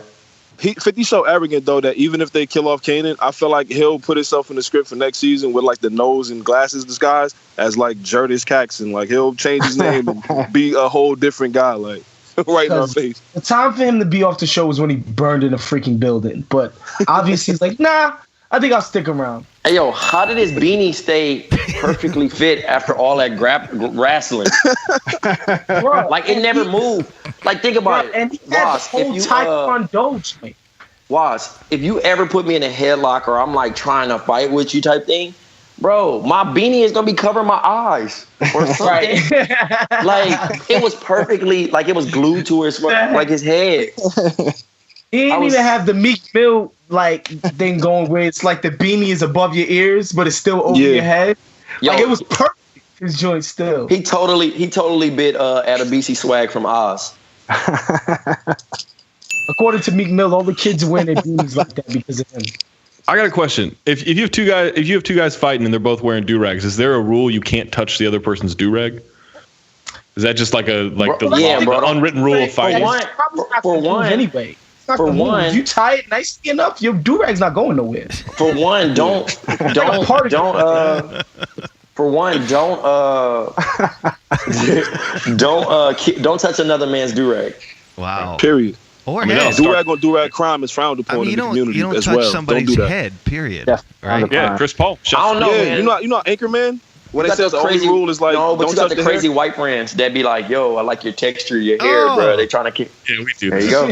S5: 50 so arrogant though that even if they kill off Kanan, I feel like he'll put himself in the script for next season with like the nose and glasses disguise as like Jerdis Caxton. Like he'll change his name and be a whole different guy. Like right in our face.
S3: The time for him to be off the show was when he burned in a freaking building. But obviously he's like, nah, I think I'll stick around.
S4: Hey, yo, how did his beanie stay perfectly fit after all that wrestling?
S3: Bro,
S4: Like, it never moved. Like, think about it.
S3: And he had the whole Taekwondo joint.
S4: Was, if you ever put me in a headlock or I'm, like, trying to fight with you type thing, bro, my beanie is going to be covering my eyes or something. Like, it was perfectly, like, it was glued to his, like, his head.
S3: He didn't even have the Meek Mill like thing going where it's like the beanie is above your ears, but it's still over your head.
S4: Yo,
S3: like it was perfect. His joint still.
S4: He totally bit at a BC Swag from Oz.
S3: According to Meek Mill, all the kids wearing their beanies like that because of him.
S1: I got a question. If you have two guys fighting and they're both wearing do-rags, is there a rule you can't touch the other person's do-rag? Is that just like the unwritten rule of fighting?
S4: For one,
S3: anyway. For one, if you tie it nicely enough, your do-rag's not going nowhere.
S4: For one, don't touch another man's do-rag.
S2: Wow.
S5: Period.
S2: Or
S5: do-rag on do-rag crime is frowned upon in the community
S2: you don't
S5: as
S2: touch
S5: well.
S2: somebody's head, period.
S6: Yeah.
S2: Right?
S1: Yeah, Chris Paul.
S4: I don't know, man.
S5: You know Anchorman? When they says the only rule is like,
S4: no, but
S5: don't
S4: you got
S5: touch
S4: the crazy white friends that be like, yo, I like your texture, your hair, bro. They trying to keep.
S1: Yeah, we do.
S4: There you go.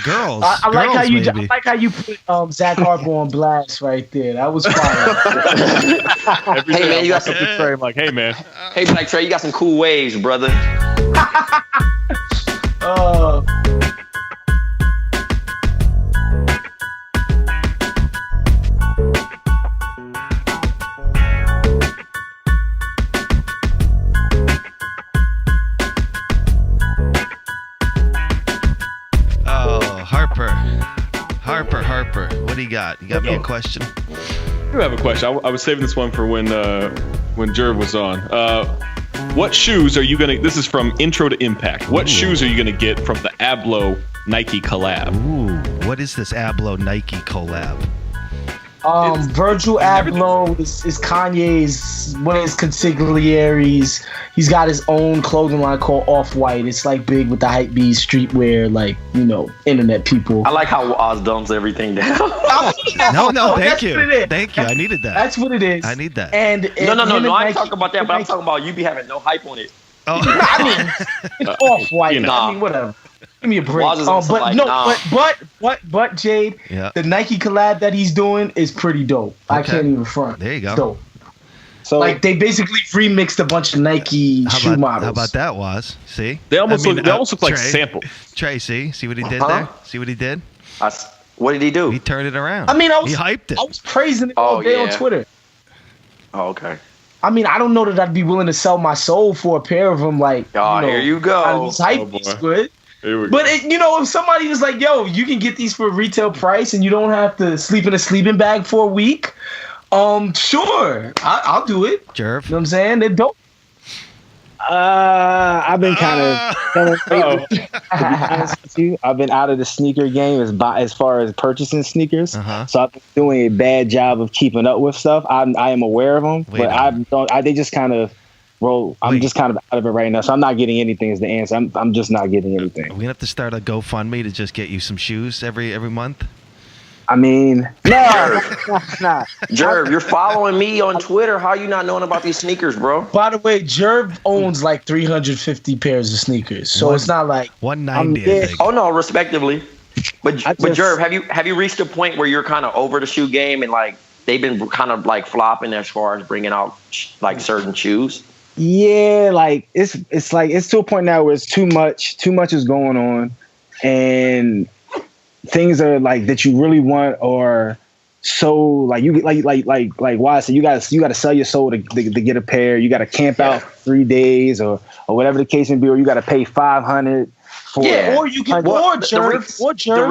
S2: Girls.
S3: I
S2: maybe.
S3: like how you put Zach Harper on blast right there. That was fire.
S1: Every day you got something to Trey. I'm like, hey man.
S4: Hey, Black Trey, you got some cool waves, brother.
S2: Harper, what do you got? You got me a question?
S1: I do have a question. I was saving this one for when Jerv was on. What shoes are you gonna? This is from Intro to Impact. What shoes are you gonna get from the Ablo Nike collab?
S2: Ooh, what is this Ablo Nike collab?
S3: Virgil Abloh is Kanye's one of his consigliaries. He's got his own clothing line called Off-White. It's like big with the hypebeast streetwear, like, internet people.
S4: I like how Oz dumps everything down.
S2: No, thank you. Thank you. I needed that.
S3: That's what it is.
S2: I need that.
S3: And
S4: no. I ain't talking about that, but I'm talking about you be having no hype on it.
S2: Oh.
S3: I mean, it's Off-White. I mean, whatever. Give me a break. But Jade, the Nike collab that he's doing is pretty dope. Okay. I can't even front.
S2: There you go.
S3: It's dope.
S6: So
S3: like they basically remixed a bunch of Nike shoe models.
S2: How about that, Waz? See?
S1: They almost look like samples.
S2: Trey, see what he did there? See what he did?
S4: What did he do?
S2: He turned it around.
S3: I mean,
S2: he hyped it.
S3: I was praising it all day on Twitter.
S4: Oh, okay.
S3: I mean, I don't know that I'd be willing to sell my soul for a pair of them. Like,
S4: here you go.
S3: He's hype. He's good. But if somebody was like, "Yo, you can get these for retail price, and you don't have to sleep in a sleeping bag for a week," sure, I'll do it.
S2: Jerv.
S3: You know what I'm saying? They're dope.
S6: I've been kind of to be honest with you. I've been out of the sneaker game as far as purchasing sneakers. So I've been doing a bad job of keeping up with stuff. I am aware of them, they just kind of roll. I'm just kind of out of it right now, so I'm not getting anything is the answer. I'm just not getting anything.
S2: We're gonna have to start a GoFundMe to just get you some shoes every month.
S6: I mean, no.
S4: Jerv, you're following me on Twitter. How you not knowing about these sneakers, bro?
S3: By the way, Jerv owns like 350 pairs of sneakers, so it's not like
S2: 190. I think.
S4: Oh no, respectively. But Jerv, have you reached a point where you're kind of over the shoe game and like they've been kind of like flopping as far as bringing out like certain shoes?
S6: Yeah, like it's to a point now where it's too much is going on, and things are like that you really want, or so like you like why I said you gotta sell your soul to get a pair. You gotta camp out for 3 days or whatever the case may be, or you gotta pay $500 for
S3: or you can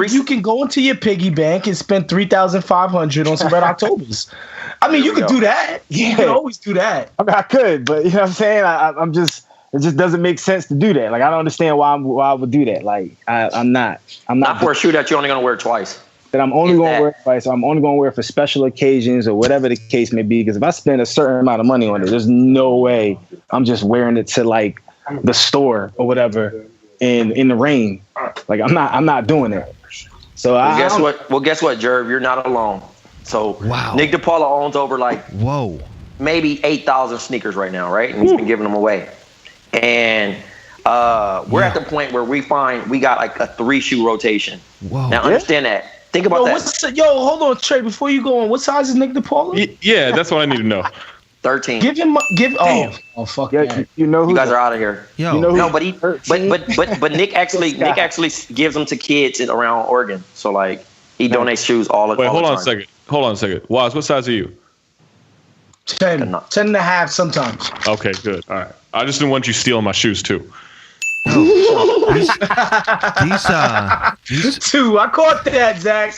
S3: you can go into your piggy bank and spend $3,500 on some Red Octobers. I mean, you could do that. You can always do that.
S6: I mean, I could, but you know what I'm saying? I'm just It just doesn't make sense to do that. Like, I don't understand why I would do that. Like, I'm not
S4: for a shoe that you're only gonna wear twice.
S6: That I'm only going to wear it twice. So I'm only going to wear it for special occasions or whatever the case may be. Because if I spend a certain amount of money on it, there's no way I'm just wearing it to like the store or whatever in the rain. Like, I'm not doing that. So
S4: guess what? Well, guess what, Jerv? You're not alone. So Nick DePaula owns over maybe 8,000 sneakers right now, right? And he's been giving them away. And we're at the point where we got like a 3-shoe rotation. Whoa. Now understand that. Think about that.
S3: Hold on, Trey. Before you go on, what size is Nick DePaula?
S1: Yeah, that's what I need to know.
S4: 13.
S3: Oh fuck yeah.
S6: You know who
S4: you guys are out of here.
S6: Yo. You know who,
S4: no, but Nick actually gives them to kids around Oregon. So like he donates shoes all the time.
S1: Wait, hold on a second. Waz, what size are you?
S3: 10 and a half sometimes.
S1: Okay, good. All right. I just didn't want you stealing my shoes too.
S2: These
S3: 2. I caught that, Zach.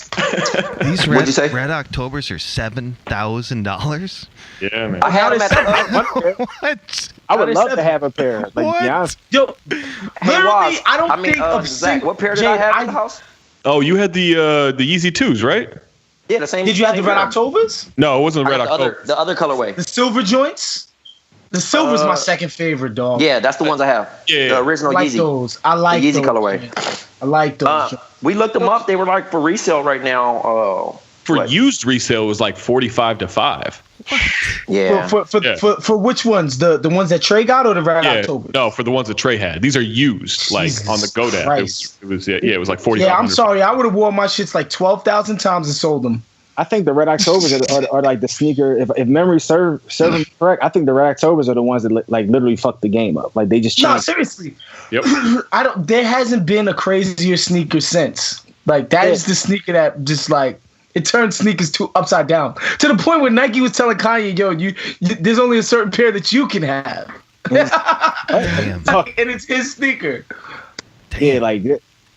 S2: These red Octobers are $7,000.
S1: Yeah, man.
S4: I had them at
S2: What?
S6: I would love to have a pair. Like,
S2: what?
S6: To be honest.
S3: Yo, literally, I don't think of
S4: Zach. What pair did I have in the house?
S1: Oh, you had the Yeezy 2s, right?
S4: Yeah, the same.
S3: Did you have the red Octobers?
S1: No, it wasn't the red October.
S4: The other colorway.
S3: The silver joints? The silver's my second favorite, dog.
S4: Yeah, that's the ones I have.
S1: Yeah.
S4: The original
S3: I like
S4: Yeezy.
S3: Those. I like
S4: the Yeezy
S3: those,
S4: colorway.
S3: Man. I like those.
S4: We looked them up. They were like for resale right now.
S1: For used resale, it was like 45 to 5.
S4: Yeah.
S3: For which ones? The ones that Trey got or the red October?
S1: No, for the ones that Trey had. These are used, like on the GoDaddy. It was like 45.
S3: Yeah, I'm sorry. I would have worn my shits like 12,000 times and sold them.
S6: I think the red Octobers are like the sneaker. If memory serves me correct, I think the red Octobers are the ones that like literally fucked the game up. Like they just changed.
S3: No, seriously.
S1: Yep.
S3: There hasn't been a crazier sneaker since. Like that is the sneaker that just like it turned sneakers upside down to the point where Nike was telling Kanye, "Yo, you there's only a certain pair that you can have."
S2: Damn.
S3: And it's his sneaker.
S6: Yeah,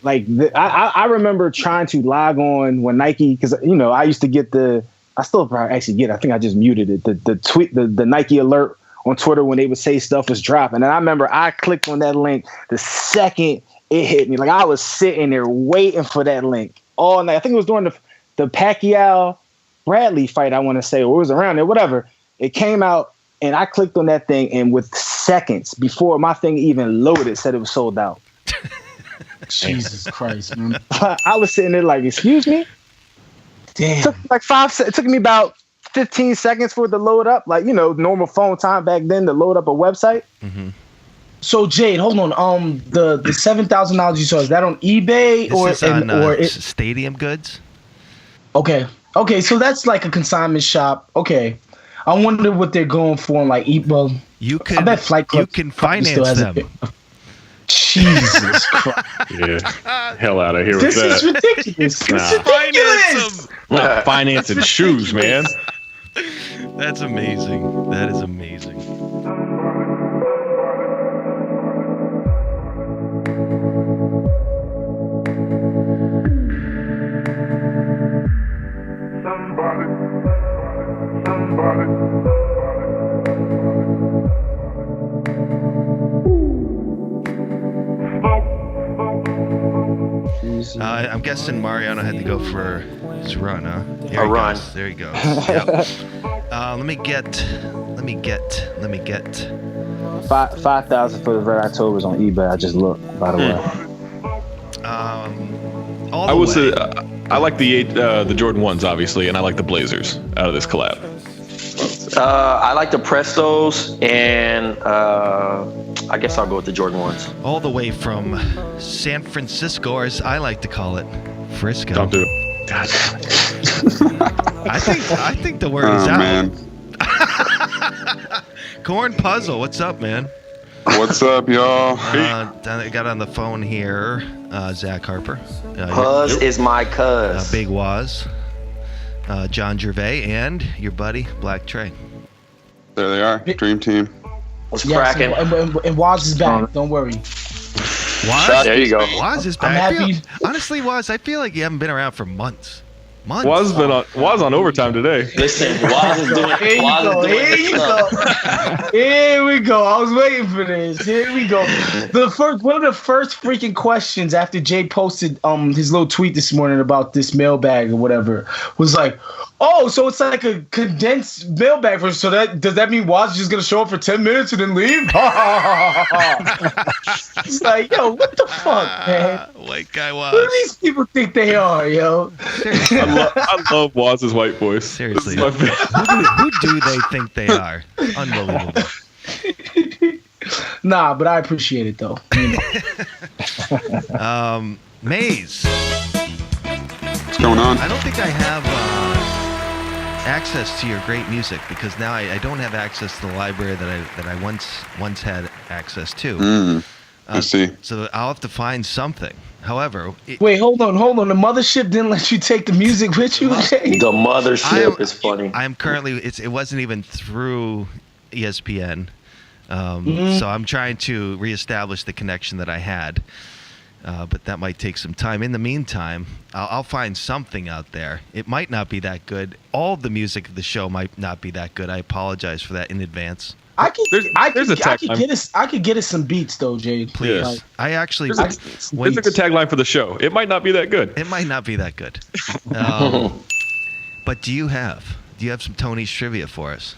S6: I remember trying to log on when Nike, because I used to get I still probably actually get it. I think I just muted it. The tweet, the Nike alert on Twitter when they would say stuff was dropping. And I remember I clicked on that link the second it hit me. Like I was sitting there waiting for that link all night. I think it was during the Pacquiao Bradley fight, I want to say, or it was around there, whatever. It came out and I clicked on that thing, and with seconds before my thing even loaded, it said it was sold out.
S3: Jesus Christ, man.
S6: I was sitting there like, excuse me?
S3: Damn.
S6: It took me about 15 seconds for it to load up. Like, normal phone time back then to load up a website.
S2: Mm-hmm.
S3: So Jade, hold on. The $7,000 you saw, is that on eBay
S2: or Stadium Goods?
S3: Okay, so that's like a consignment shop. Okay, I wonder what they're going for. Like, I bet Flight Club.
S2: You can finance them.
S3: Jesus Christ!
S1: Yeah, hell out of here with
S3: this
S1: that.
S3: Is ridiculous. This is ridiculous.
S1: Not financing shoes, man.
S2: That's amazing. That is amazing. I'm guessing Mariano had to go for his run, huh?
S4: A run.
S2: There he goes. Yep. Let me get
S6: 5,000 for the red Octobers on eBay. I just looked, by the way.
S1: I will say I like the Jordan 1s, obviously, and I like the Blazers out of this collab.
S4: I like the Prestos, and I guess I'll go with the Jordan 1s.
S2: All the way from San Francisco, or as I like to call it, Frisco.
S1: Don't do it. God damn it.
S2: I think the word is out.
S7: Man.
S2: Corn Puzzle, what's up, man?
S7: What's up, y'all?
S2: I got on the phone here, Zach Harper.
S4: Puzz is my cuz.
S2: Big Waz. John Gervais, and your buddy, Black Trey.
S7: There they are. Dream team.
S4: What's cracking?
S3: And Waz is back. Don't worry.
S2: Waz?
S4: There you go.
S2: Waz is back.
S3: I'm happy.
S2: Honestly, Waz, I feel like you haven't been around for months. Months.
S1: Was on overtime today.
S4: Listen, Waz is doing.
S3: Here we go. I was waiting for this. Here we go. One of the first freaking questions after Jay posted his little tweet this morning about this mailbag or whatever was like, oh, so it's like a condensed mailbag version. So does that mean Waz is just gonna show up for 10 minutes and then leave? It's like, yo, what the fuck, man?
S2: White guy Waz.
S3: Who do these people think they are, yo?
S1: I love Waz's white voice.
S2: Seriously. Who do they think they are? Unbelievable.
S3: Nah, but I appreciate it though.
S2: Maze.
S7: What's going on?
S2: I don't think I have access to your great music because now I don't have access to the library that I once had access to.
S7: I see.
S2: So I'll have to find something. However,
S3: wait, hold on. The mothership didn't let you take the music with you.
S4: The mothership is funny.
S2: I'm currently. It wasn't even through ESPN, so I'm trying to reestablish the connection that I had. But that might take some time. In the meantime, I'll find something out there. It might not be that good. All of the music of the show might not be that good. I apologize for that in advance.
S3: I could get us some beats though, Jay.
S2: Please.
S1: Yes.
S2: I actually.
S1: There's a good tagline for the show. It might not be that good.
S2: It might not be that good. But do you have some Tony's trivia for us?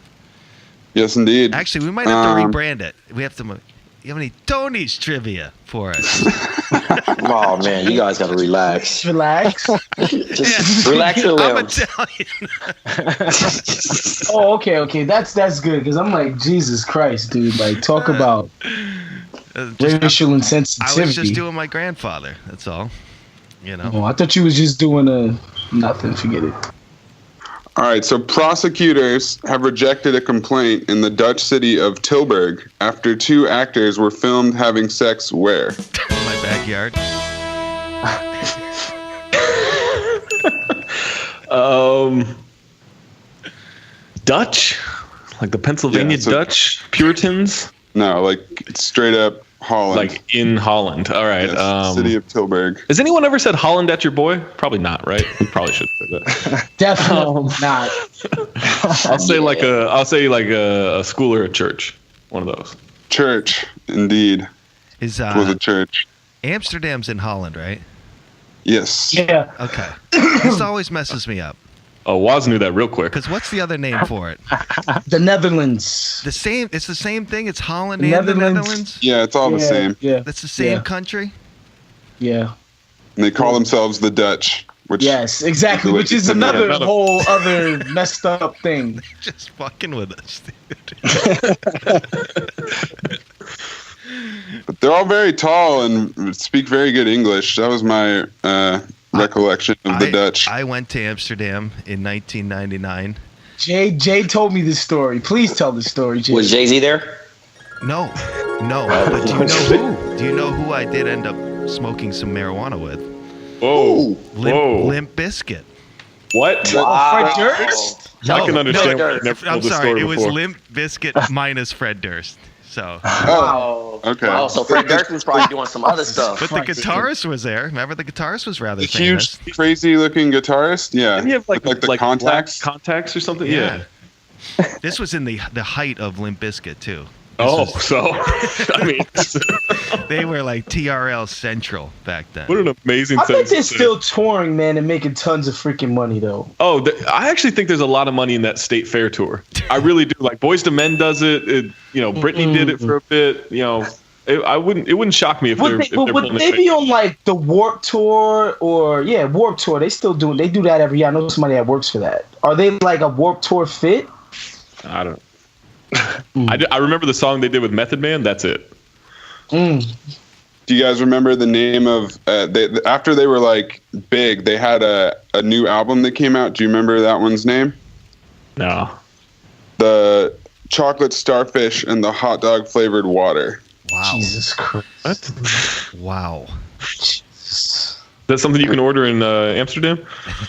S7: Yes, indeed.
S2: Actually, we might have to rebrand it. We have to. You have any Tony's trivia for us?
S4: Oh man, you guys gotta relax.
S3: Relax.
S4: Just relax your limbs.
S2: I'm Italian.
S3: Oh, okay. That's good because I'm like, Jesus Christ, dude. Like, talk about racial insensitivity.
S2: I was just doing my grandfather. That's all. You know.
S3: Oh, I thought you was just doing nothing. Forget it.
S7: All right, so prosecutors have rejected a complaint in the Dutch city of Tilburg after 2 actors were filmed having sex where?
S2: In my backyard.
S1: Dutch? Like the Pennsylvania Dutch Puritans?
S7: No, like straight up Holland.
S1: Like in Holland. All right.
S7: Yes, city of Tilburg.
S1: Has anyone ever said Holland at your boy? Probably not, right? We probably should say that.
S3: Definitely not.
S1: I'll say like a school or a church. One of those.
S7: Church, indeed.
S2: Is
S7: it was a church.
S2: Amsterdam's in Holland, right?
S7: Yes.
S3: Yeah.
S2: Okay. This always messes me up.
S1: Oh, Woz knew that real quick.
S2: Because what's the other name for it?
S3: The Netherlands.
S2: It's the same thing. It's Holland and the Netherlands.
S7: Yeah, it's all the same.
S3: Yeah.
S2: That's the same country.
S3: Yeah.
S7: And they call themselves the Dutch. Which
S3: yes, exactly. Which is another whole other messed up thing.
S2: Just fucking with us, dude.
S7: But they're all very tall and speak very good English. That was my recollection of the Dutch.
S2: I went to Amsterdam in 1999.
S3: Jay told me this story. Please tell the story, Jay.
S4: Was Jay-Z there?
S2: No. But do you know who? Do you know who I did end up smoking some marijuana with?
S1: Whoa.
S2: Limp Bizkit.
S1: What?
S3: Wow. Fred Durst?
S1: No, I can understand.
S2: I'm sorry. It was Limp Bizkit minus Fred Durst. So.
S4: Oh,
S7: okay.
S4: Oh, so Fred Durst was probably doing some other stuff.
S2: But the guitarist was there. Remember, the guitarist was rather
S7: famous.
S2: Huge,
S7: crazy-looking gutarist. Yeah.
S1: Didn't he have like
S7: the contacts?
S1: Contacts or something? Yeah.
S2: This was in the height of Limp Bizkit too.
S1: I mean,
S2: they were like TRL Central back then.
S1: What an amazing
S3: I
S1: thing.
S3: think they're still touring, man, and making tons of freaking money, though.
S1: Oh, I actually think there's a lot of money in that State Fair tour. I really do. Like Boyz II Men does it. Britney did it for a bit. It wouldn't shock me if
S3: would they be on like the Warp Tour or Warp Tour? They still do. They do that every year. I know somebody that works for that. Are they like a Warp Tour fit?
S1: I don't. I remember the song they did with Method Man. That's it.
S7: Do you guys remember the name of after they were like big, they had a new album that came out. Do you remember that one's name?
S1: No.
S7: The Chocolate Starfish and the Hot Dog Flavored Water.
S2: Wow.
S3: Jesus Christ.
S1: What?
S2: Wow.
S1: Is that something you can order in Amsterdam?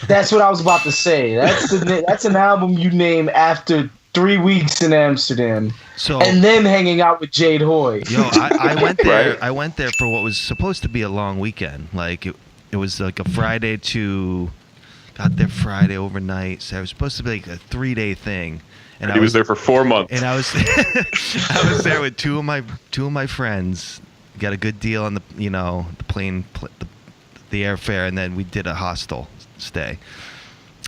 S3: That's what I was about to say. That's an album you name after 3 weeks in Amsterdam, and then hanging out with Jade Hoy.
S2: Yo, I went there. Right? I went there for what was supposed to be a long weekend. Like it was like a Friday to got there Friday overnight. So it was supposed to be like a 3-day thing. And
S1: he was there for 4 months.
S2: And I was I was there with two of my friends. Got a good deal on the the plane, the airfare, and then we did a hostel stay.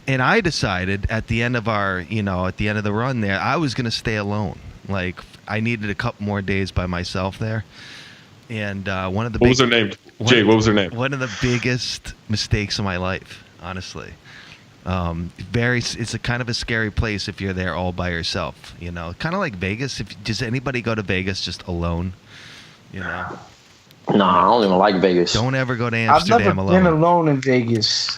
S2: And I decided at the end of our at the end of the run there, I was gonna stay alone. Like I needed a couple more days by myself there. And one of the
S1: what was her name? Jay, what was her name?
S2: One of the biggest mistakes of my life, honestly. It's a kind of a scary place if you're there all by yourself, kind of like Vegas. Does anybody go to Vegas just alone?
S4: No, I don't even like Vegas.
S2: Don't ever go to Amsterdam alone.
S3: I've never been alone in Vegas.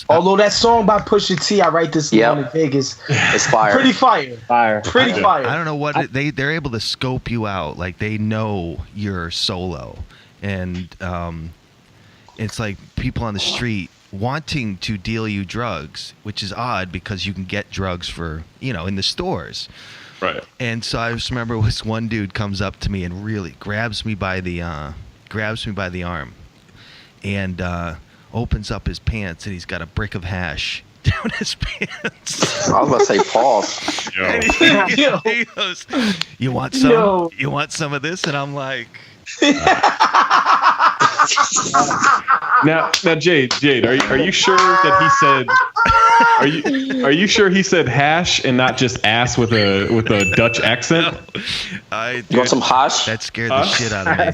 S2: Although
S3: that song by Pusha T, I Write This Alone in Vegas.
S4: It's fire.
S3: Pretty fire. Pretty fire.
S2: I don't know what they're able to scope you out. Like they know you're solo, and it's like people on the street wanting to deal you drugs, which is odd because you can get drugs for in the stores.
S1: Right.
S2: And so I just remember this one dude comes up to me and really grabs me by the arm, and opens up his pants, and he's got a brick of hash down his pants.
S4: I was about to say pause.
S2: And he goes, "You want some?
S3: Yo.
S2: You want some of this?" And I'm like.
S1: Now, Jade, are you sure that he said? Are you sure he said hash and not just ass with a Dutch accent?
S2: No.
S4: You want some hash?
S2: That scared the shit out of me.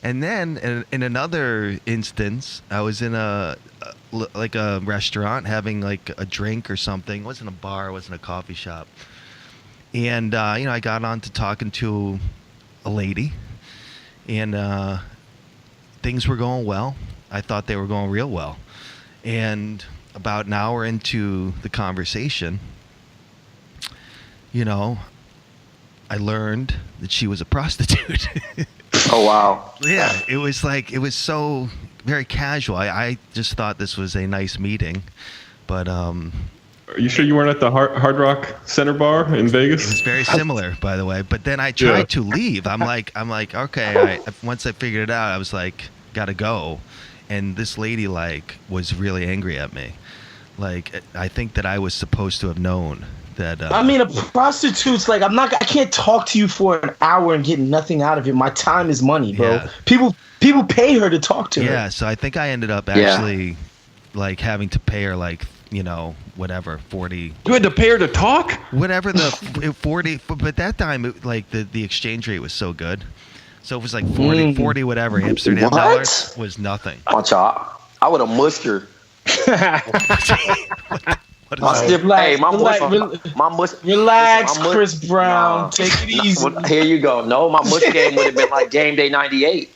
S2: And then in another instance, I was in a restaurant having like a drink or something. It wasn't a bar, it wasn't a coffee shop. And I got on to talking to a lady, and things were going well. I thought they were going real well. And about an hour into the conversation, I learned that she was a prostitute.
S4: Oh, wow.
S2: Yeah, it was so very casual. I just thought this was a nice meeting, but
S1: Are you sure you weren't at the Hard Rock Center bar in Vegas?
S2: It was very similar, by the way. But then I tried to leave. I'm like, okay. Once I figured it out, I was like, gotta go. And this lady was really angry at me. I think that I was supposed to have known that.
S3: I mean, a prostitute's I can't talk to you for an hour and get nothing out of it. My time is money, bro.
S2: Yeah.
S3: People pay her to talk to her.
S2: Yeah, so I think I ended up actually having to pay her whatever, 40.
S1: You had to pay her to talk?
S2: Whatever the 40, but that time the exchange rate was so good. So it was 40 whatever Amsterdam dollars was nothing.
S4: Watch out. I would have mushed her.
S3: Relax, Chris Brown. Take it easy.
S4: Here you go. No, my mush game would have been like Game Day 98.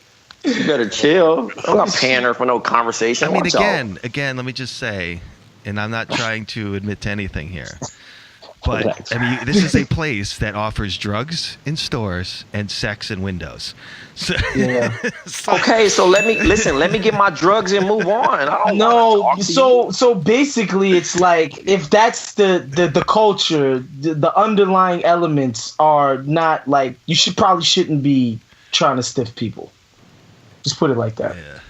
S4: You better chill. I'm not paying her for no conversation.
S2: I mean, again, let me just say, and I'm not trying to admit to anything here, but I mean, this is a place that offers drugs in stores and sex in windows. So,
S3: yeah.
S4: Okay, so let me get my drugs and move on. I don't
S3: know. So basically, it's if that's the culture, the underlying elements are not you probably shouldn't be trying to stiff people. Just put it like that.
S2: Yeah.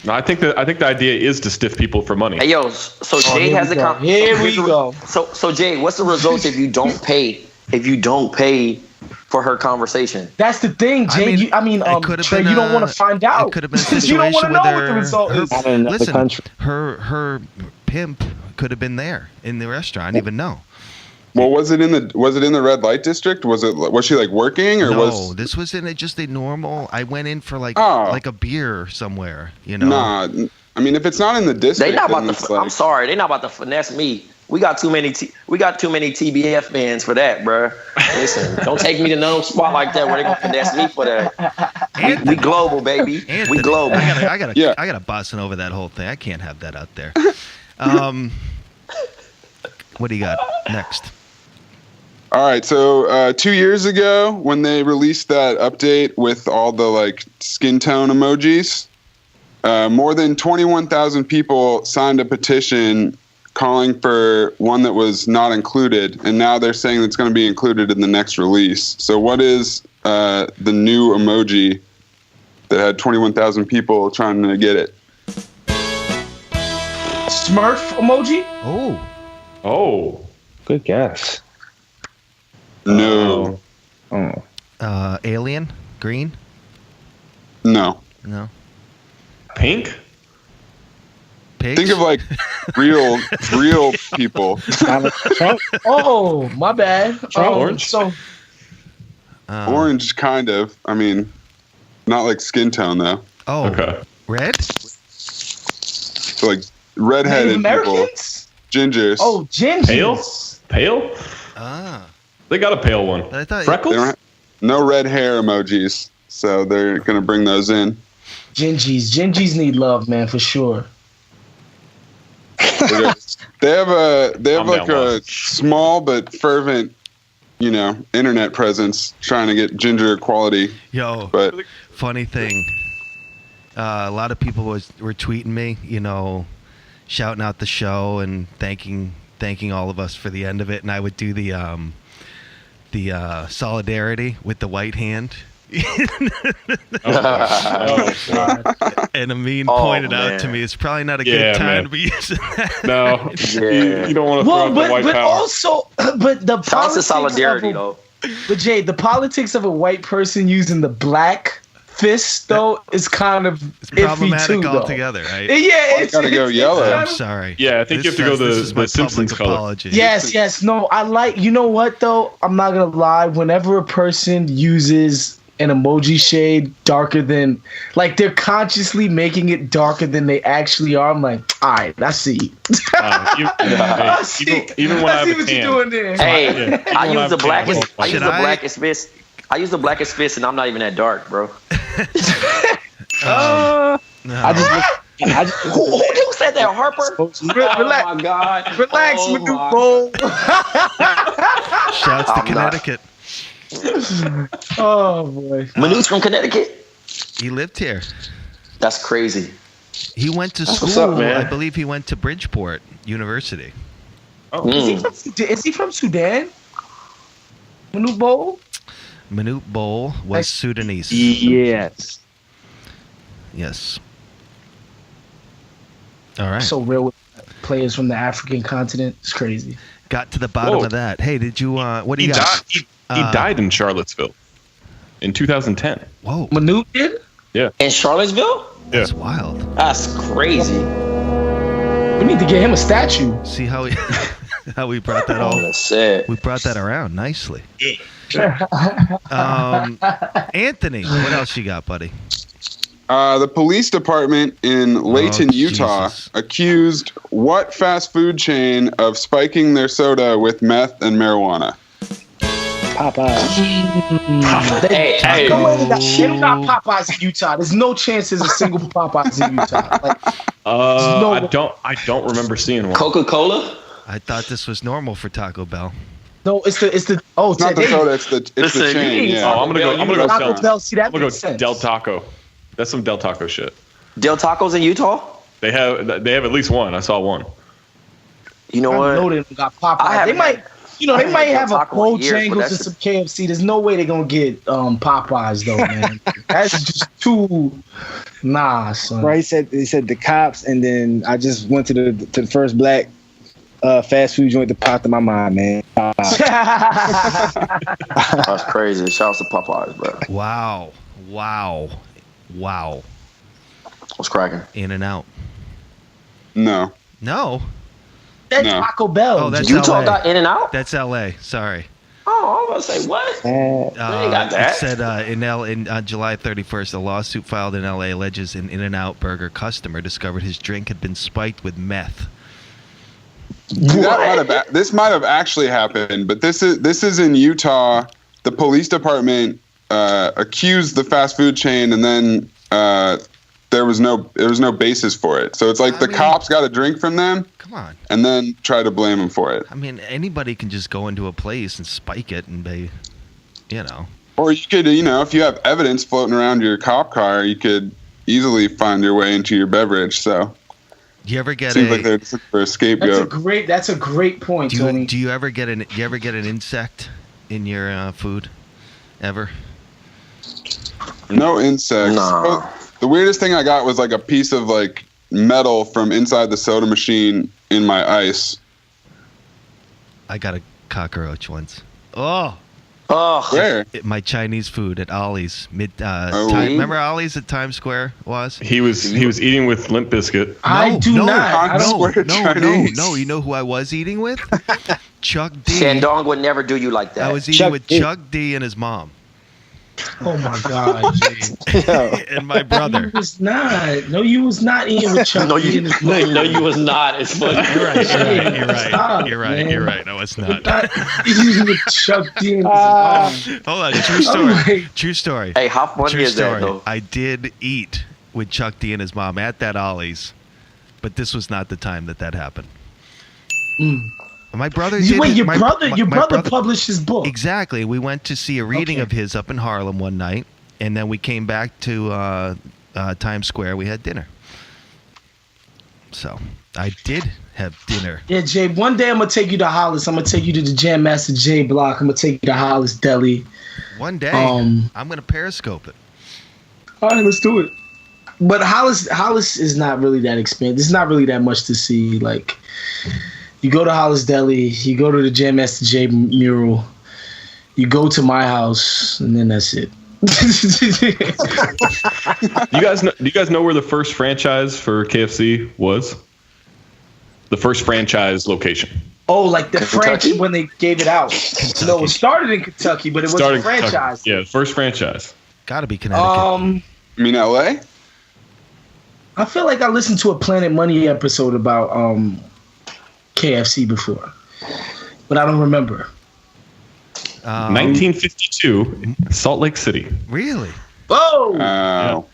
S1: No, I think the idea is to stiff people for money.
S4: Hey, yo, so Jade has a
S3: Here we go.
S4: So Jade, what's the results if you don't pay? If you don't pay for her conversation,
S3: that's the thing, Jade. Trey, you don't want to find out.
S2: It could have been a situation you don't want to know what the result is.
S6: Listen,
S2: her pimp could have been there in the restaurant. I didn't even know.
S7: Well, was it in the red light district? Was she working or
S2: No, this was in just a normal. I went in for a beer somewhere,
S7: Nah, I mean if it's not in the district,
S4: they not about to. I'm sorry, they not about to finesse me. We got too many TBF fans for that, bro. Listen, don't take me to no spot like that where they gonna finesse me for that. We global, baby.
S2: Anthony,
S4: we global.
S2: I gotta bossing over that whole thing. I can't have that out there. What do you got next?
S7: All right, so 2 years ago when they released that update with all the skin tone emojis, more than 21,000 people signed a petition calling for one that was not included, and now they're saying it's going to be included in the next release. So what is the new emoji that had 21,000 people trying to get it?
S3: Smurf emoji?
S1: Oh.
S6: Good guess.
S7: No.
S2: Alien? Green?
S7: No.
S2: No.
S1: Pink?
S2: Pigs?
S7: Think of like real people.
S6: Trump.
S3: Oh, my bad.
S1: Orange?
S3: So
S7: Orange, kind of. I mean, not like skin tone though.
S2: Oh.
S1: Okay.
S2: Red?
S7: So like redheaded
S3: Native
S7: people.
S3: Americans?
S7: Gingers.
S3: Oh, gingers.
S1: Pale?
S2: Ah.
S1: They got a pale one.
S2: But I thought
S1: Freckles?
S7: They don't no red hair emojis, so they're gonna bring those in.
S3: Gingers need love, man, for sure.
S7: They have
S1: I'm
S7: like
S1: down
S7: a
S1: low.
S7: small but fervent, internet presence trying to get ginger equality.
S2: Yo,
S7: But
S2: funny thing. A lot of people were tweeting me, shouting out the show and thanking all of us for the end of it, and I would do the solidarity with the white hand. And Amin pointed out to me, it's probably not a good time to be using that.
S1: No, you don't want to throw out the white
S3: but
S1: power.
S3: also, but the
S4: Shout out to
S3: politics
S4: solidarity,
S3: of
S4: though.
S3: But Jay, the politics of a white person using the black fist though is kind of
S2: It's problematic
S3: iffy too,
S2: altogether, right?
S3: Yeah, it's
S7: gotta go yellow.
S2: I'm
S3: kind of-
S2: sorry.
S1: Yeah, I think you have to go
S2: this is my
S1: the Simpsons
S2: public
S1: color.
S2: apology.
S3: Yes. No, I like. You know what though? I'm not gonna lie. Whenever a person uses an emoji shade darker than, like they're consciously making it darker than they actually are, I'm like, all right, I see. I see.
S1: Even when I have
S3: see
S1: a
S3: what
S1: tan.
S3: you're doing there.
S4: Hey,
S1: Yeah.
S4: I
S1: Even when
S4: use the
S1: I'm
S4: blackest.
S1: tan.
S4: I use
S2: Should
S4: the
S2: I?
S4: blackest fist. I use the blackest fist, and I'm not even that dark, bro.
S2: No.
S4: Who said that, Harper?
S3: Relax.
S4: Oh my God!
S3: Relax,
S4: Oh
S3: Manu
S4: my-
S3: Bowl.
S2: Shouts to
S4: I'm not.
S2: Connecticut.
S3: Oh boy.
S4: Manu's from Connecticut.
S2: He lived here.
S4: That's crazy.
S2: He went to school.
S4: what's up, man.
S2: I believe he went to Bridgeport University.
S3: Is he from Sudan? Manu Bowl?
S2: Manute Bol was Sudanese.
S6: Yes.
S2: Yes. All right.
S3: So real with players from the African continent. It's crazy.
S2: Got to the bottom
S1: Whoa.
S2: of that. Hey, did you? What do
S1: He
S2: you got?
S1: died. He died in Charlottesville in 2010.
S2: Whoa,
S3: Manu did?
S4: In Charlottesville?
S2: that's wild.
S4: That's crazy.
S3: We need to get him a statue.
S2: See how we how we brought that all.
S4: That's it.
S2: We brought that around nicely. Anthony, what else you got, buddy?
S7: the police department in Layton, Utah,
S2: Jesus.
S7: accused what fast food chain of spiking their soda with meth and marijuana?
S6: Popeye.
S4: Hey,
S3: They don't got Popeyes in Utah. There's no chance there's a single Popeyes in Utah. Like,
S1: I don't remember seeing one.
S4: Coca-Cola?
S2: I thought this was normal for Taco Bell.
S3: no, it's the
S7: It's not the
S3: today.
S7: soda, it's the
S4: Listen,
S7: chain.
S4: you-
S7: Yeah.
S1: Oh, I'm gonna go
S3: Taco Bell. See, that
S1: I'm gonna
S3: makes
S1: go
S3: sense.
S1: Del Taco. That's some Del Taco shit.
S4: Del Tacos in Utah?
S1: They have at least one. I saw one.
S4: You know
S3: I know
S4: what?
S3: they don't got Popeyes.
S4: I
S3: They
S4: haven't
S3: might,
S4: had-
S3: they
S4: I haven't
S3: might
S4: had
S3: have a
S4: taco in years, but
S3: Bojangles and
S4: that's
S3: some KFC. There's no way they're gonna get Popeyes though, man. That's just too son.
S6: Right, he said the cops, and then I just went to the first black fast food joint that popped in my mind, man.
S4: That's crazy. Shout out to Popeyes, bro.
S2: Wow.
S4: What's cracking?
S2: In and out.
S7: No.
S2: No,
S3: That's
S7: No.
S3: Taco Bell.
S2: Oh, that's
S4: Utah
S2: LA.
S4: got In and Out?
S2: That's L.A. Sorry.
S4: Oh, I was about to say, what? They got that.
S2: It said in July 31st, a lawsuit filed in L.A. alleges an In-N-Out Burger customer discovered his drink had been spiked with meth.
S7: This might have actually happened, but this is in Utah. The police department accused the fast food chain, and then there was no basis for it. So it's like the cops got a drink from them,
S2: Come on.
S7: and then try to blame them for it.
S2: I mean, anybody can just go into a place and spike it, and they,
S7: Or you could, if you have evidence floating around your cop car, you could easily find your way into your beverage. So
S2: Do you ever get
S7: seems like they're just looking for a scapegoat.
S3: That's a great point, Tony.
S2: Do you ever get an insect in your food? Ever?
S7: No insects.
S4: Nah.
S7: Well, the weirdest thing I got was like a piece of like metal from inside the soda machine in my ice.
S2: I got a cockroach once. Oh.
S7: Where?
S2: My Chinese food at Ollie's. Remember Ollie's at Times Square was?
S1: He was eating with Limp Bizkit.
S3: I do not.
S2: No. You know who I was eating with? Chuck D.
S4: Shandong would never do you like that.
S2: I was eating with Chuck D and his mom.
S3: Oh my God, Jay.
S2: And my brother.
S3: You was not. No, you was not eating with Chuck.
S4: No, you was not. It's funny.
S2: You're right.
S3: Stop,
S2: You're right.
S3: man.
S2: You're right. No, it's not.
S3: Eating with Chuck D. And his mom.
S2: Hold on. True story. True story.
S4: Hey, how funny is that, though?
S2: I did eat with Chuck D and his mom at that Ollie's, but this was not the time that happened. My brother did.
S3: Wait, your
S2: my
S3: brother published his book.
S2: Exactly. We went to see a reading of his up in Harlem one night, and then we came back to Times Square. We had dinner. So I did have dinner.
S3: Yeah, Jay. One day I'm gonna take you to Hollis. I'm gonna take you to the Jam Master J Block. I'm gonna take you to Hollis Deli.
S2: One day, I'm gonna Periscope it.
S3: All right, let's do it. But Hollis is not really that expensive. There's not really that much to see. Like, you go to Hollis Deli, you go to the Jam Master J mural, you go to my house, and then that's it.
S1: Do you guys know where the first franchise for KFC was? The first franchise location.
S3: Oh, like the French when they gave it out. No, it started in Kentucky, but it was a franchise.
S1: Yeah, the first franchise.
S2: Gotta be Connecticut.
S7: You mean LA?
S3: I feel like I listened to a Planet Money episode about KFC before, but I don't remember.
S1: 1952, Salt Lake City.
S2: Really?
S3: Whoa!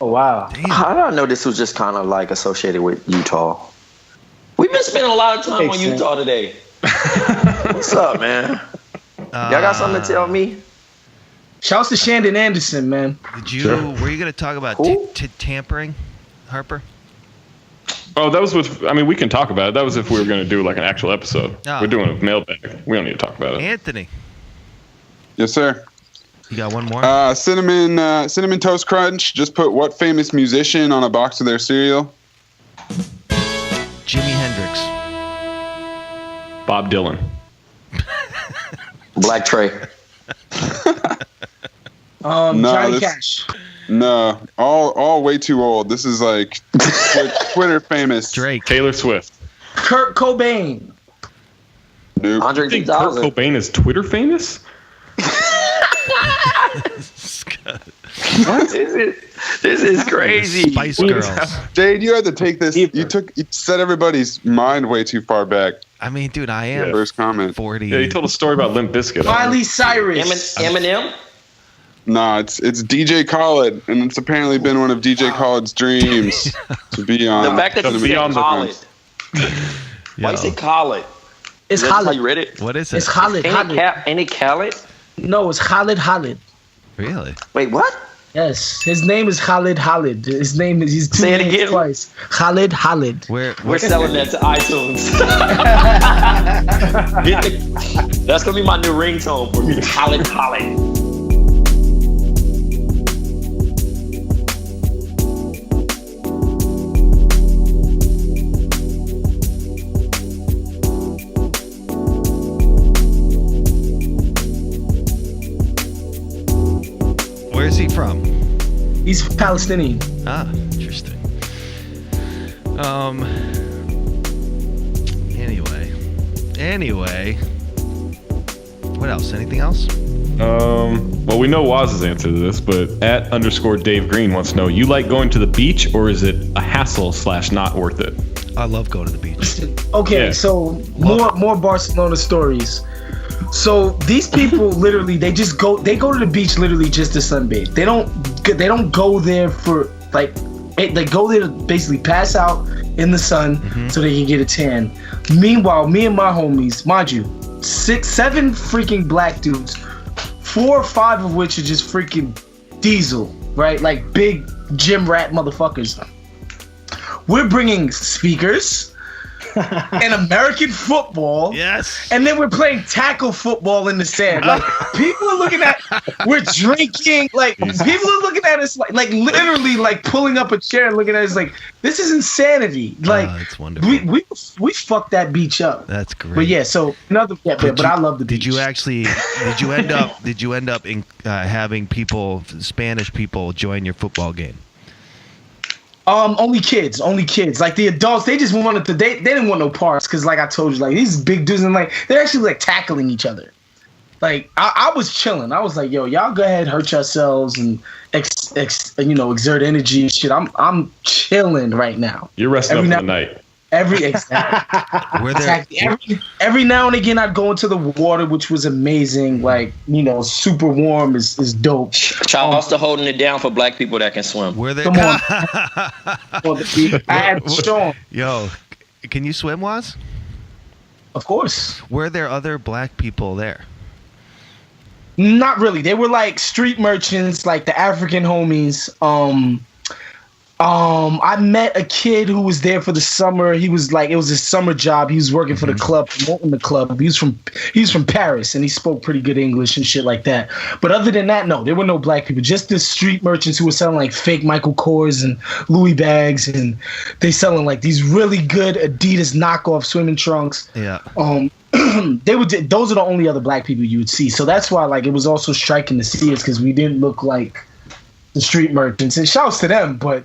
S6: Oh wow!
S2: Damn.
S4: I don't know. This was just kind of like associated with Utah. We've been spending a lot of time on Utah today. What's up, man? Y'all got something to tell me?
S3: Shouts to Shandon Anderson, man.
S2: Were you going to talk about tampering, Harper?
S1: Oh, that was with. I mean, we can talk about it. That was if we were going to do like an actual episode.
S2: Oh.
S1: We're doing a mailbag. We don't need to talk about it.
S2: Anthony.
S7: Yes, sir.
S2: You got one more?
S7: Cinnamon Toast Crunch just put what famous musician on a box of their cereal?
S2: Jimi Hendrix.
S1: Bob Dylan.
S4: Black Trey.
S3: Johnny Cash.
S7: No, all way too old. This is like Twitter famous.
S2: Drake.
S1: Taylor Swift.
S3: Kurt Cobain.
S7: Nope.
S4: Andre
S1: You think Kurt
S4: 3000.
S1: Cobain is Twitter famous?
S4: What is it? This is crazy.
S2: Spice Girls.
S7: Jade, you had to take this. You set everybody's mind way too far back.
S2: I mean, dude, I am
S7: First comment.
S2: 40.
S1: Yeah, he told a story about Limp Bizkit.
S3: Miley Cyrus.
S4: Eminem?
S7: Nah, it's DJ Khaled, and it's apparently been one of DJ Khaled's dreams to be on.
S4: The fact that you said
S7: on the
S4: Khaled. Why you say Khaled?
S3: It's
S4: That's how
S3: Khaled.
S4: you read it?
S2: What is it?
S3: It's Khaled.
S4: Any Khaled?
S3: No, it's Khaled.
S2: Really?
S4: Wait, what?
S3: Yes, his name is Khaled. His name is he's two
S4: Say it
S3: names
S4: again.
S3: twice. Khaled.
S4: We're selling that to iTunes. That's gonna be my new ringtone for me. Khaled.
S2: Where's he from?
S3: He's Palestinian.
S2: Ah, interesting. Anyway. What else? Anything else?
S1: Well, we know Waz's answer to this, but @_Dave Green wants to know: you like going to the beach, or is it a hassle / not worth it?
S2: I love going to the beach.
S3: Okay,
S1: Yeah.
S3: so more Barcelona stories. So these people literally they go to the beach literally just to sunbathe. They don't go there for like they go there to basically pass out in the sun so they can get a tan. Meanwhile, me and my homies, mind you, 6-7 freaking black dudes, 4 or 5 of which are just freaking diesel, right? Like big gym rat motherfuckers. We're bringing speakers. and American football.
S2: Yes.
S3: And then we're playing tackle football in the sand. Like people are looking at, we're drinking. Like people are looking at us like literally like pulling up a chair and looking at us like this is insanity. Like
S2: that's wonderful.
S3: We fucked that beach up.
S2: That's great.
S3: But yeah, so another. Yeah, but I love the beach.
S2: Did you end up in having Spanish people join your football game?
S3: Only kids. Like the adults, they just wanted to. They didn't want no parts because, like I told you, like these big dudes and like they're actually like tackling each other. Like I was chilling. I was like, yo, y'all go ahead, hurt yourselves and exert energy and shit. I'm chilling right now.
S1: You're resting up for the night.
S3: Every now and again, I'd go into the water, which was amazing. Like super warm is dope.
S4: Shout out to holding it down for black people that can swim.
S2: Where they?
S3: Come on. I had Sean.
S2: Yo, can you swim, Waz?
S3: Of course.
S2: Were there other black people there?
S3: Not really. They were like street merchants, like the African homies. I met a kid who was there for the summer. He was like, it was his summer job. He was working for the club, promoting the club. He was from Paris, and he spoke pretty good English and shit like that. But other than that, no, there were no black people. Just the street merchants who were selling like fake Michael Kors and Louis bags, and they selling like these really good Adidas knockoff swimming trunks.
S2: Yeah.
S3: Those are the only other black people you would see. So that's why like it was also striking to see us because we didn't look like the street merchants, and shouts to them, but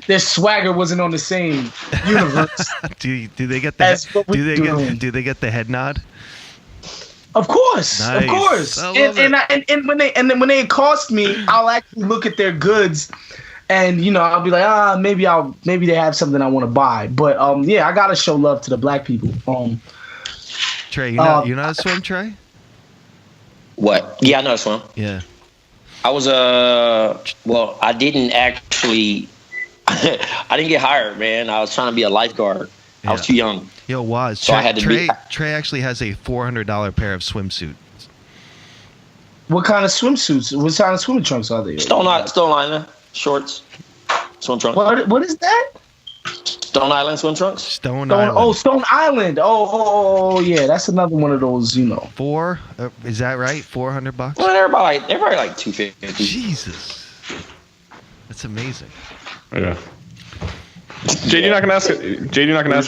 S3: their swagger wasn't on the same universe.
S2: do they get the do they get the head nod?
S3: Of course,
S2: nice.
S3: Of course. And when they accost me, I'll actually look at their goods, and I'll be like, maybe they have something I want to buy. But I gotta show love to the black people.
S2: Trey, you know how to swim, Trey?
S4: What? Yeah, I know how to swim.
S2: Yeah.
S4: I was I didn't actually I didn't get hired, man. I was trying to be a lifeguard.
S2: Yeah.
S4: I was too young.
S2: Yo, Waz,
S4: so I had to
S2: Trey actually has a $400 pair of swimsuits.
S3: What kind of swimsuits? What kind of swimming trunks are they?
S4: Stone Island shorts. Swim trunks.
S3: What is that?
S4: Stone Island swim trunks?
S2: Stone Island.
S3: Oh, Stone Island. Oh, yeah. That's another one of those,
S2: Four? Is that right? $400?
S4: Well, everybody like $250.
S2: Jesus. That's amazing.
S1: Yeah. JD, you're not gonna ask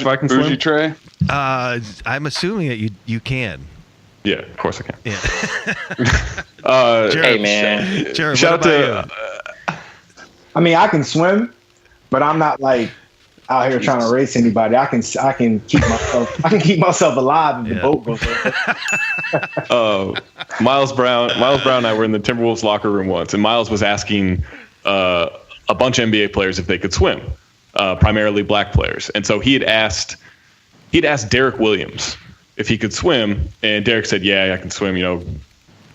S1: if I can swim.
S7: Bougie Trey?
S2: I'm assuming that you can.
S1: Yeah, of course I can.
S2: Yeah.
S4: Hey, man.
S2: Jared,
S1: shout out to.
S6: I mean, I can swim, but I'm not like out here trying to race anybody. I can keep myself alive if the boat goes over.
S1: Miles Brown and I were in the Timberwolves locker room once, and Miles was asking a bunch of NBA players if they could swim, primarily black players. And so he'd asked Derek Williams if he could swim, and Derek said, "Yeah, I can swim.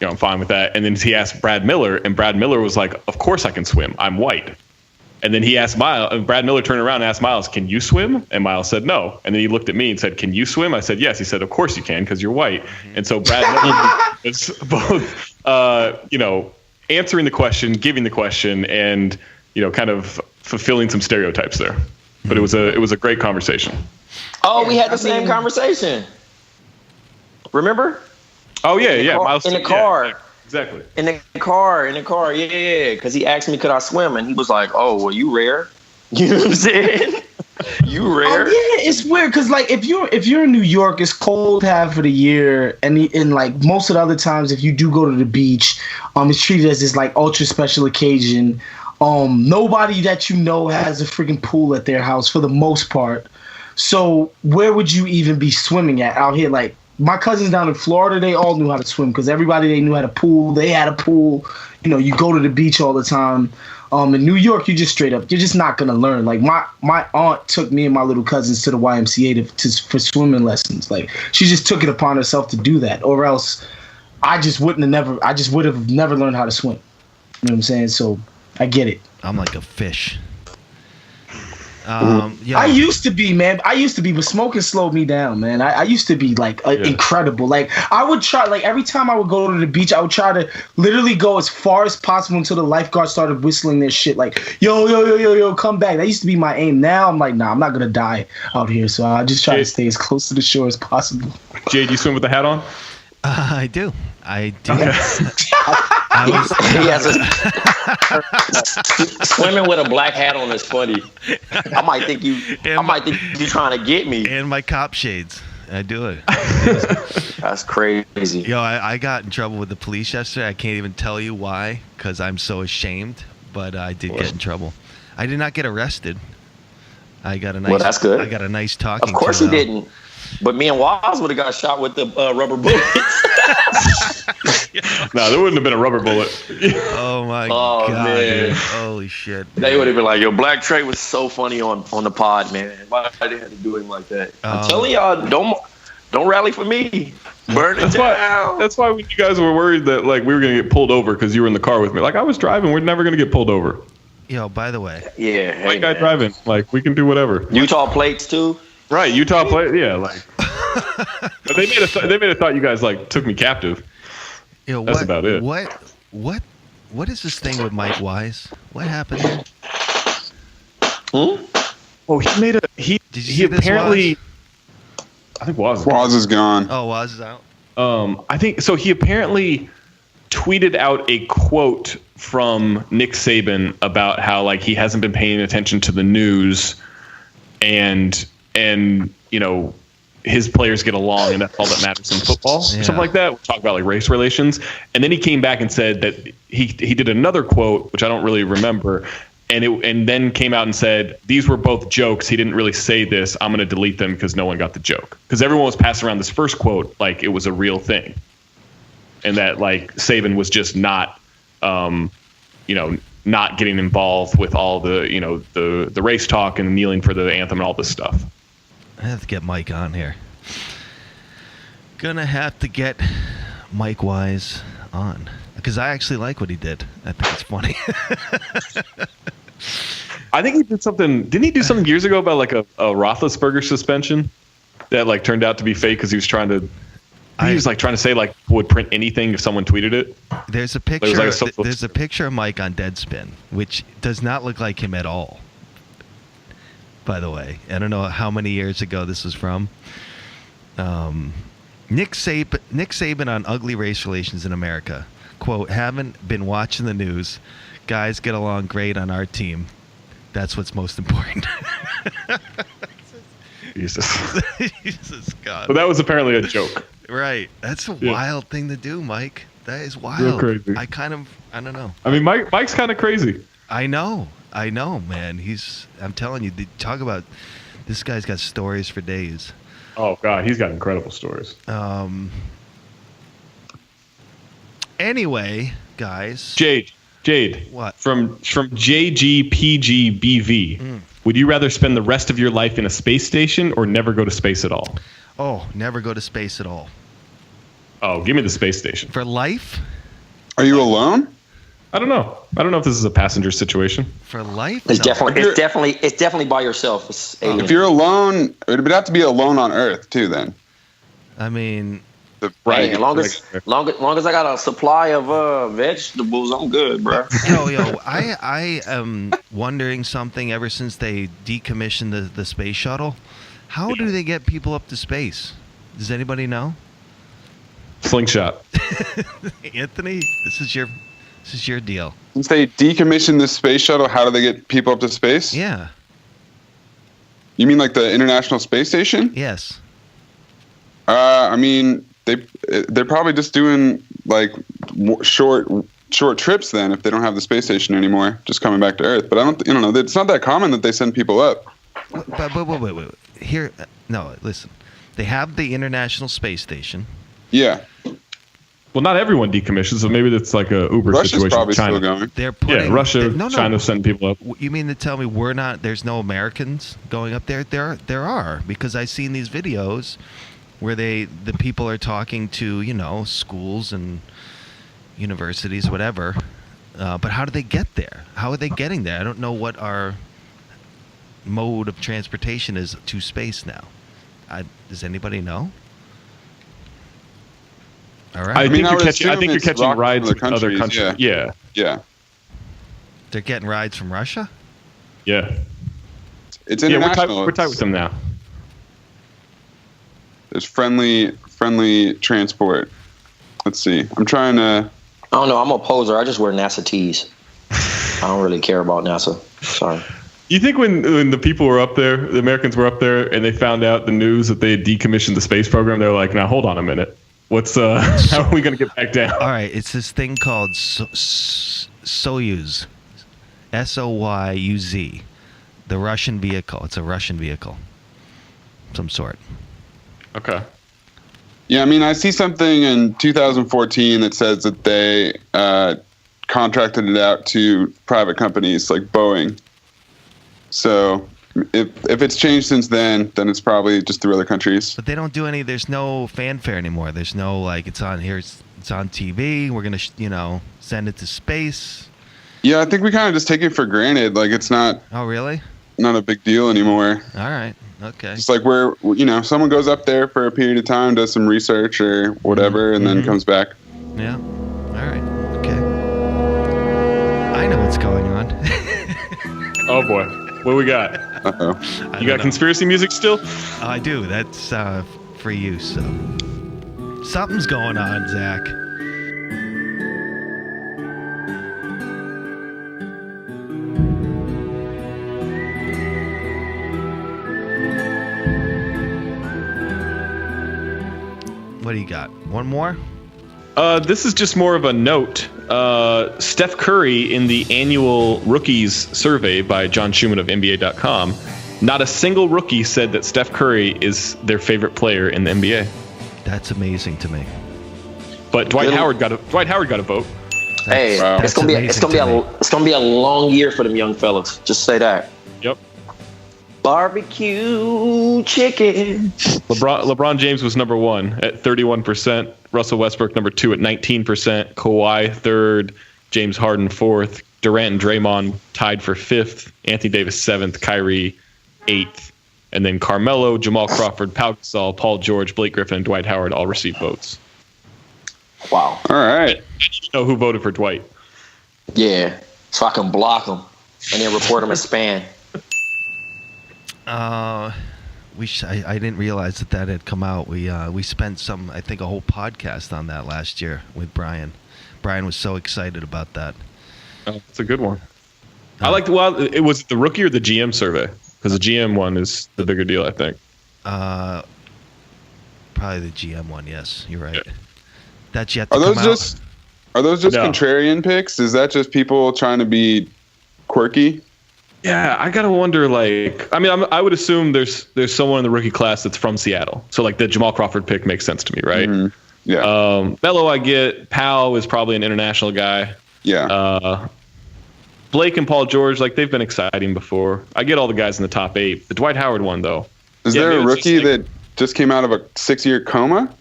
S1: I'm fine with that." And then he asked Brad Miller, and Brad Miller was like, "Of course I can swim. I'm white." And then he asked Miles, and Brad Miller turned around and asked Miles, "Can you swim?" And Miles said no. And then he looked at me and said, "Can you swim?" I said, "Yes." He said, "Of course you can, because you're white." And so Brad Miller was both, answering the question, giving the question, and kind of fulfilling some stereotypes there. But it was a great conversation.
S4: Oh, we had the same conversation. Remember?
S1: Oh yeah.
S4: Miles in the car.
S1: Yeah, exactly.
S4: In the car. Yeah. Because he asked me, could I swim? And he was like, "Oh, well, you rare." You know what I'm saying? You rare.
S3: Yeah, it's weird because like if you're in New York, it's cold half of the year, and like most of the other times, if you do go to the beach, it's treated as this like ultra special occasion. Nobody that has a freaking pool at their house for the most part. So where would you even be swimming at out here? Like my cousins down in Florida, they all knew how to swim because everybody they knew had a pool. They had a pool. You go to the beach all the time. In New York, you're just not gonna learn. Like my aunt took me and my little cousins to the YMCA for swimming lessons. Like she just took it upon herself to do that, or else I just would have never learned how to swim. You know what I'm saying? So I get it.
S2: I'm like a fish.
S3: I used to be, man. But smoking slowed me down, man. I used to be like incredible. Like I would try, like every time I would go to the beach, I would try to literally go as far as possible until the lifeguard started whistling their shit, like yo, come back. That used to be my aim. Now I'm like, nah, I'm not gonna die out here, so I just try to stay as close to the shore as possible.
S1: Jay, do you swim with the hat on?
S2: I do.
S1: Okay.
S4: He has swimming with a black hat on is funny. I might think you trying to get me.
S2: And my cop shades. I do it.
S4: That's crazy.
S2: Yo, I got in trouble with the police yesterday. I can't even tell you why, because I'm so ashamed. But I did get in trouble. I did not get arrested. I got a nice.
S4: Well, that's good.
S2: I got a nice talking.
S4: Of course, he didn't. But me and Waz would have got shot with the rubber bullets.
S1: No, there wouldn't have been a rubber bullet.
S2: Oh my god!
S4: Man.
S2: Holy shit!
S4: They would have been like, "Yo, Black Trey was so funny on the pod, man. Why they had to do him like that?" I'm telling y'all, don't rally for me. Burn it down.
S1: That's why when you guys were worried that like we were gonna get pulled over because you were in the car with me. Like I was driving, we're never gonna get pulled over.
S2: Yo, by the way.
S4: Yeah.
S1: White guy driving, like we can do whatever.
S4: Utah plates too.
S1: Right, Utah plate. Yeah, like. But they made a thought you guys like took me captive.
S2: Yo,
S1: that's about it.
S2: What is this thing with Mike Wise? What happened there?
S1: Oh, he apparently. I think
S7: Waz is gone.
S2: Oh, Waz is out.
S1: I think so. He apparently tweeted out a quote from Nick Saban about how like he hasn't been paying attention to the news, and his players get along and that's all that matters in football or something like that. We'll talk about like race relations. And then he came back and said that he did another quote, which I don't really remember. And then came out and said, these were both jokes. He didn't really say this. I'm going to delete them because no one got the joke. Because everyone was passing around this first quote like it was a real thing. And that like Saban was just not, not getting involved with all the, the race talk and kneeling for the anthem and all this stuff.
S2: I have to get Mike on here. Gonna have to get Mike Wise on because I actually like what he did. I think it's funny.
S1: I think he did something. Didn't he do something years ago about like a Roethlisberger suspension that like turned out to be fake because he was trying to? He was like trying to say like would print anything if someone tweeted it.
S2: There's a picture. There's a picture of Mike on Deadspin, which does not look like him at all. By the way, I don't know how many years ago this was from. Nick Saban on ugly race relations in America. Quote, haven't been watching the news. Guys get along great on our team. That's what's most important.
S1: Jesus
S2: God.
S1: Well, that was apparently a joke.
S2: Right. That's a wild thing to do, Mike. That is wild.
S1: Real crazy.
S2: I don't know.
S1: I mean, Mike's kind of crazy.
S2: I know, man. I'm telling you, talk about this guy's got stories for days.
S1: Oh God, he's got incredible stories.
S2: Anyway, guys.
S1: Jade.
S2: What?
S1: From JGPGBV. Would you rather spend the rest of your life in a space station or never go to space at all?
S2: Oh, never go to space at all.
S1: Oh, give me the space station.
S2: For life?
S7: Are you alone?
S1: I don't know if this is a passenger situation.
S2: For life?
S4: It's definitely by yourself. It's alien.
S7: If you're alone, it would have to be alone on Earth too. Then.
S2: I mean,
S4: Right. As long as I got a supply of vegetables, I'm good, bro.
S2: Yo, I am wondering something ever since they decommissioned the space shuttle. How do they get people up to space? Does anybody know?
S1: Slingshot.
S2: Anthony, this is your deal.
S7: Since they decommissioned the space shuttle, how do they get people up to space?
S2: Yeah.
S7: You mean like the International Space Station?
S2: Yes.
S7: I mean, they're probably just doing like short trips then if they don't have the space station anymore, just coming back to Earth. But I don't know. It's not that common that they send people up.
S2: But wait. Here, no, listen. They have the International Space Station.
S7: Yeah.
S1: Well, not everyone decommissions, so maybe it's like a Uber
S7: Russia's
S1: situation.
S7: Probably
S1: China.
S7: still going.
S2: They're putting,
S1: Russia, China send people up.
S2: You mean to tell me there's no Americans going up there? There are, because I've seen these videos where the people are talking to, schools and universities, whatever. But how do they get there? How are they getting there? I don't know what our mode of transportation is to space now? Does anybody know? All right.
S1: I think
S7: I
S1: you're
S7: would
S1: catching. I
S7: assume
S1: think you're
S7: it's
S1: catching
S7: rockets
S1: rides
S7: from
S1: with
S7: other
S1: other
S7: countries,
S1: countries. Yeah.
S2: They're getting rides from Russia?
S1: Yeah.
S7: It's
S1: Yeah,
S7: international.
S1: we're tight with them now.
S7: There's friendly transport. Let's see. I'm trying to.
S4: I don't know. I'm a poser. I just wear NASA tees. I don't really care about NASA. Sorry.
S1: You think when the people were up there, the Americans were up there, and they found out the news that they had decommissioned the space program, they were like, "Now hold on a minute. What's how are we gonna get back down?"
S2: All right, it's this thing called Soyuz, Soyuz, the Russian vehicle. It's a Russian vehicle, some sort.
S1: Okay.
S7: Yeah, I mean, I see something in 2014 that says that they contracted it out to private companies like Boeing. So if it's changed since then it's probably just through other countries.
S2: But they don't do any. There's no fanfare anymore. There's no like it's on here. It's on TV. We're gonna send it to space.
S7: Yeah, I think we kind of just take it for granted. Like it's not.
S2: Oh really?
S7: Not a big deal anymore.
S2: All right. Okay.
S7: It's like where someone goes up there for a period of time, does some research or whatever, and then comes back.
S2: Yeah. All right. Okay. I know what's going on.
S1: Oh boy, what we got?
S7: Uh-oh.
S1: You got conspiracy music still?
S2: I do. That's for you. So something's going on, Zach. What do you got? One more?
S1: This is just more of a note. Steph Curry in the annual rookies survey by John Schumann of NBA.com, not a single rookie said that Steph Curry is their favorite player in the NBA.
S2: That's amazing to me.
S1: But Dwight Howard got a vote.
S4: Hey,
S7: Wow.
S4: it's gonna be a long year for them young fellas. Just say that.
S1: Yep.
S4: Barbecue chicken.
S1: LeBron James was number 1 at 31%. Russell Westbrook number 2 at 19%. Kawhi 3rd. James Harden 4th. Durant and Draymond tied for 5th. Anthony Davis 7th. Kyrie 8th. And then Carmelo, Jamal Crawford, Pau Gasol, Paul George, Blake Griffin, and Dwight Howard all received votes.
S4: Wow.
S7: All right.
S1: You know who voted for Dwight?
S4: Yeah. So I can block them and then report them as spam.
S2: I didn't realize that had come out. We spent a whole podcast on that last year with Brian. Brian was so excited about that.
S1: Oh, it's a good one. I liked. Well, it was the rookie or the GM survey, because the GM one is the bigger deal, I think.
S2: Probably the GM one. Yes, you're right. Yeah. That's yet to
S7: Are
S2: come
S7: those just
S1: No.
S7: contrarian picks? Is that just people trying to be quirky?
S1: Yeah, I gotta wonder. I would assume there's someone in the rookie class that's from Seattle. So like the Jamal Crawford pick makes sense to me, right?
S7: Mm-hmm. Yeah.
S1: Melo, I get. Powell is probably an international guy.
S7: Yeah.
S1: Blake and Paul George, they've been exciting before. I get all the guys in the top 8. The Dwight Howard one, though.
S7: Is there a rookie that just came out of a 6-year coma?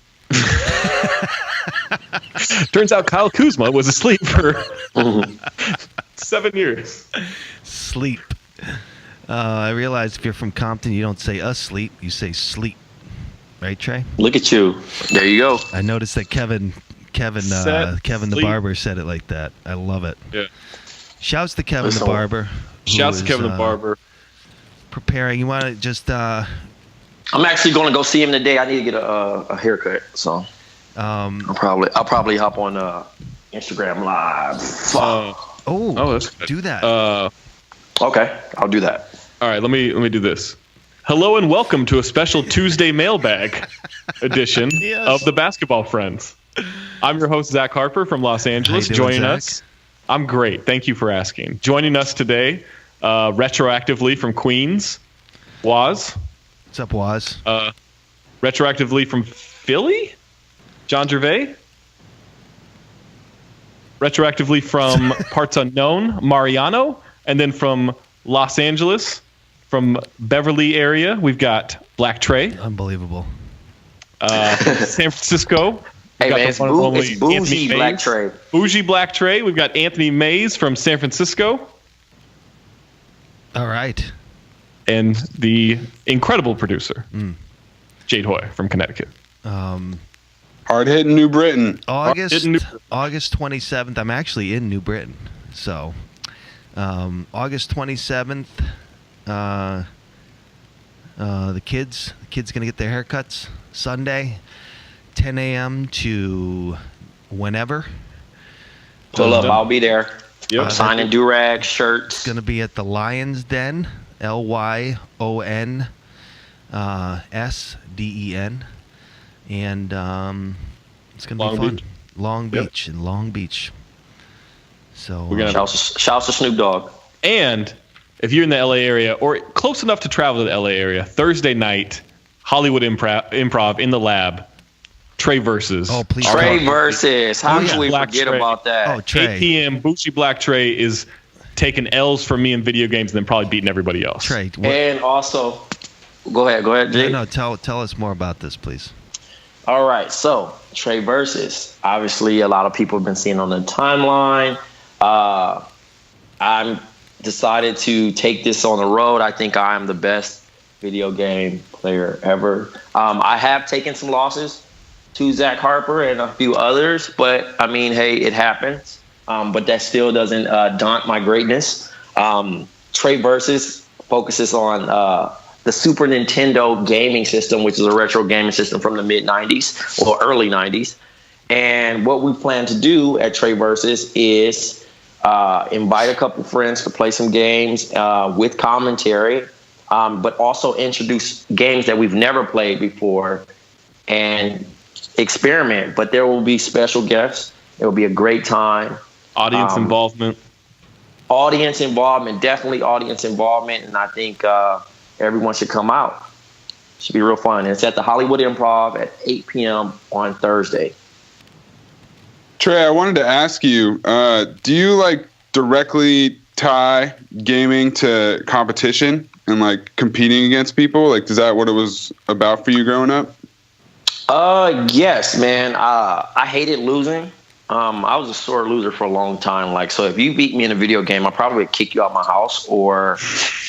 S1: Turns out Kyle Kuzma was asleep for 7 years.
S2: Sleep. I realize if you're from Compton, you don't say asleep, you say sleep. Right, Trey?
S4: Look at you. There you go.
S2: I noticed that Kevin the Barber said it like that. I love it.
S1: Yeah.
S2: Shouts to Kevin the Barber.
S1: Shouts to Kevin the Barber.
S2: Preparing. You want to just...
S4: I'm actually going to go see him today. I need to get a haircut, so I'll probably hop on Instagram Live.
S1: That's good.
S2: Do that.
S4: Okay, I'll do that.
S1: All right, let me do this. Hello and welcome to a special Tuesday Mailbag edition of the Basketball Friends. I'm your host, Zach Harper from Los Angeles.
S2: How you doing,
S1: Joining
S2: Zach?
S1: us. I'm great. Thank you for asking. Joining us today, retroactively from Queens, Waz.
S2: What's up, Waz?
S1: Retroactively from Philly, John Gervais. Retroactively from Parts Unknown, Mariano. And then from Los Angeles, from Beverly area, we've got Black Trey.
S2: Unbelievable.
S1: San Francisco.
S4: Hey, man, it's bougie Black Trey.
S1: Bougie Black Trey. We've got Anthony Mays from San Francisco.
S2: All right.
S1: and the incredible producer, Jade Hoy from Connecticut.
S7: Hard-hitting New Britain.
S2: August 27th. I'm actually in New Britain. So, August 27th, the kids going to get their haircuts Sunday, 10 a.m. to whenever.
S4: Pull up. I'll be there.
S1: Yep.
S4: Signing do-rag shirts.
S2: It's going to be at the Lion's Den, LYONSDEN. And it's going to be fun.
S1: Beach.
S2: Long Beach in Long Beach. So
S1: We're gonna
S4: Shouts to Snoop Dogg.
S1: And if you're in the LA area or close enough to travel to the LA area, Thursday night, Hollywood Improv in the Lab, Trey versus.
S2: Oh, please.
S4: Trey versus. How can we
S1: Black
S4: forget
S1: Trey.
S4: about that?
S2: Oh, Trey.
S1: 8 p.m. Bucci Black Trey is taking L's from me in video games and then probably beating everybody else.
S2: Trey.
S4: And also, go ahead, Jake.
S2: No, tell us more about this, please.
S4: All right, so Trey versus. Obviously, a lot of people have been seeing on the timeline. I'm decided to take this on the road. I think I am the best video game player ever. I have taken some losses to Zach Harper and a few others, but I mean, hey, it happens. But that still doesn't daunt my greatness. Trey versus focuses on the Super Nintendo gaming system, which is a retro gaming system from the mid-90s or early 90s. And what we plan to do at Trey versus is invite a couple friends to play some games with commentary, but also introduce games that we've never played before and experiment. But there will be special guests. It will be a great time.
S1: Audience involvement.
S4: Audience involvement, definitely audience involvement. And I think everyone should come out. It should be real fun. It's at the Hollywood Improv at 8 p.m. on Thursday.
S7: Trey, I wanted to ask you, do you like directly tie gaming to competition and like competing against people? Like, is that what it was about for you growing up?
S4: Yes, man. I hated losing. I was a sore loser for a long time. Like, so if you beat me in a video game, I probably would kick you out my house, or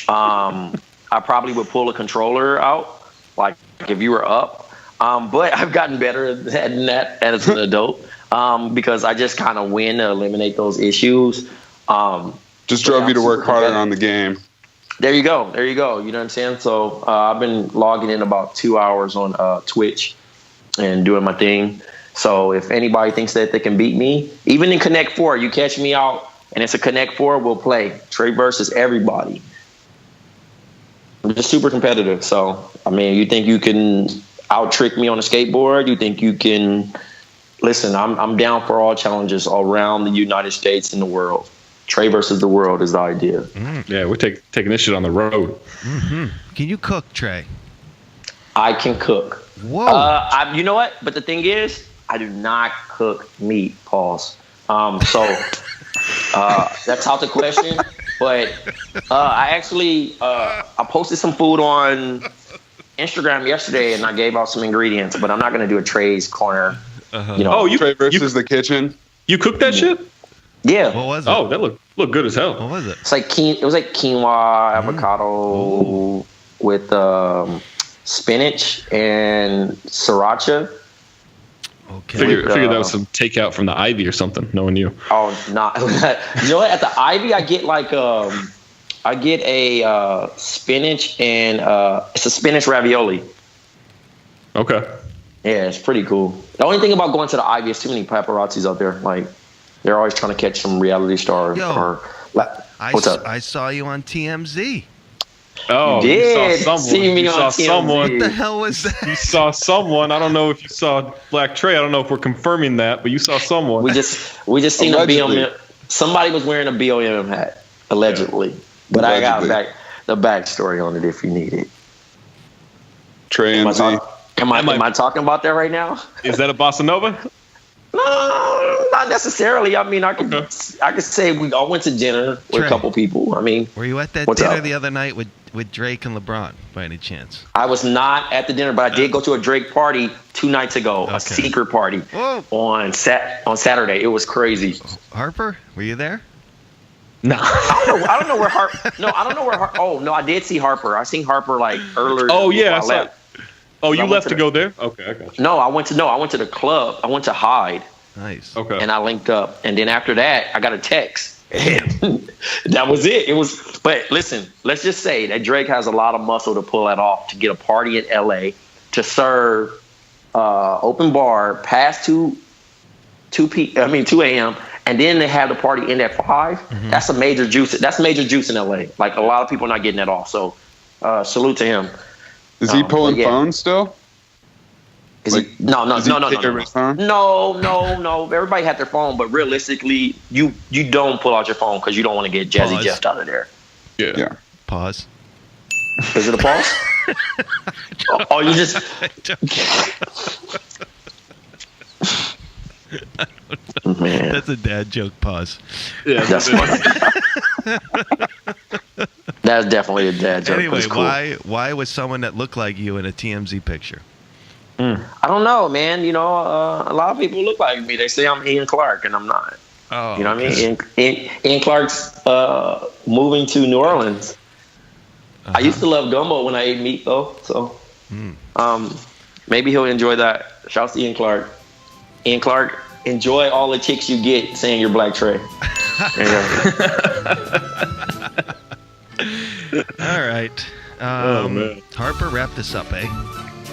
S4: I probably would pull a controller out, like if you were up. But I've gotten better than that as an adult. Because I just kind of win to eliminate those issues.
S7: Just drove you to work harder on the game.
S4: There you go. You know what I'm saying? So I've been logging in about 2 hours on Twitch and doing my thing. So if anybody thinks that they can beat me, even in Connect 4, you catch me out and it's a Connect 4, we'll play. Trey versus everybody. I'm just super competitive. So, I mean, you think you can out-trick me on a skateboard? You think you can... Listen, I'm down for all challenges around the United States and the world. Trey versus the world is the idea.
S1: Yeah, we're taking this shit on the road.
S2: Mm-hmm. Can you cook, Trey?
S4: I can cook.
S2: Whoa.
S4: You know what? But the thing is, I do not cook meat, pause. So that's out the question. But I actually I posted some food on Instagram yesterday, and I gave out some ingredients. But I'm not going to do a Trey's Corner. You know.
S1: Oh,
S7: Trey versus the kitchen.
S1: You cooked that shit?
S4: Yeah.
S2: What was it?
S1: Oh, that looked good as hell.
S2: What was it?
S4: It's like it was like quinoa, avocado with spinach and sriracha.
S2: Okay.
S1: Figured that was some takeout from the Ivy or something, knowing you.
S4: Oh, not. You know what? At the Ivy, I get like a spinach and it's a spinach ravioli.
S1: Okay.
S4: Yeah, it's pretty cool. The only thing about going to the Ivy is too many paparazzis out there. Like, they're always trying to catch some reality star. What's up?
S2: I saw you on TMZ.
S1: Oh,
S4: you
S1: saw someone.
S4: See me
S1: you
S4: on
S1: saw
S4: TMZ.
S1: someone.
S2: What the hell was that?
S1: You saw someone. I don't know if you saw Black Trey. I don't know if we're confirming that, but you saw someone.
S4: We just seen
S7: Allegedly.
S4: a BLM. Somebody was wearing a BLM hat, allegedly. Yeah. But
S7: Allegedly.
S4: I got the backstory on it if you need it.
S7: Trey and Z.
S4: Am I talking about that right now?
S1: Is that a bossa nova?
S4: No, not necessarily. I mean, I could say we all went to dinner with
S2: Trey,
S4: a couple people. I mean,
S2: were you at that
S4: what's
S2: dinner
S4: up?
S2: the other night with Drake and LeBron by any chance?
S4: I was not at the dinner, but I did go to a Drake party 2 nights ago,
S2: Okay.
S4: a secret party.
S2: Whoa.
S4: on Saturday. It was crazy.
S2: Harper, were you there?
S1: No.
S4: I don't know where Harper. No, I don't know where. Oh no, I did see Harper. I seen Harper like earlier.
S1: Oh yeah,
S4: I left.
S1: Oh, you left to go there? Okay, I got you.
S4: No, I went to the club. I went to Hyde.
S2: Nice.
S1: Okay.
S4: And I linked up, and then after that, I got a text. And that was it. It was. But listen, let's just say that Drake has a lot of muscle to pull that off to get a party in LA to serve open bar past 2 a.m. and then they have the party end at 5. Mm-hmm. That's a major juice. That's major juice in LA. Like a lot of people are not getting that off. So salute to him.
S7: Is he pulling phones still?
S4: No. Everybody had their phone, but realistically, you don't pull out your phone because you don't want to get Jazzy Jeff out of there.
S7: Yeah.
S2: Pause.
S4: Is it a pause? Oh, you just. Man.
S2: That's a dad joke. Pause.
S1: Yeah,
S4: that's funny. That's definitely a dad joke.
S2: Anyway,
S4: cool.
S2: why was someone that looked like you in a TMZ picture?
S4: I don't know, man. You know, a lot of people look like me. They say I'm Ian Clark, and I'm not.
S2: Oh,
S4: you know what I mean? Ian Clark's moving to New Orleans. I used to love gumbo when I ate meat, though. So, maybe he'll enjoy that. Shouts to Ian Clark. Ian Clark, enjoy all the chicks you get saying you're Black Trey. There you
S2: go. All right. Harper, wrap this up, eh?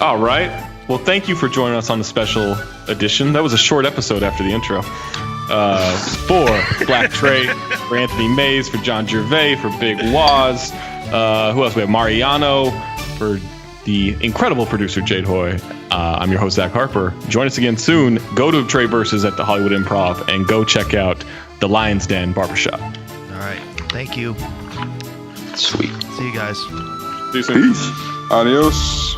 S1: All right. Well, thank you for joining us on the special edition. That was a short episode after the intro. For Black Trey, for Anthony Mays, for John Gervais, for Big Waz. Who else? We have Mariano, for the incredible producer Jade Hoy. I'm your host, Zach Harper. Join us again soon. Go to Trey Versus at the Hollywood Improv and go check out the Lion's Den Barbershop.
S2: All right. Thank you.
S4: Sweet.
S2: See you guys.
S1: See you soon.
S7: Peace. Adios.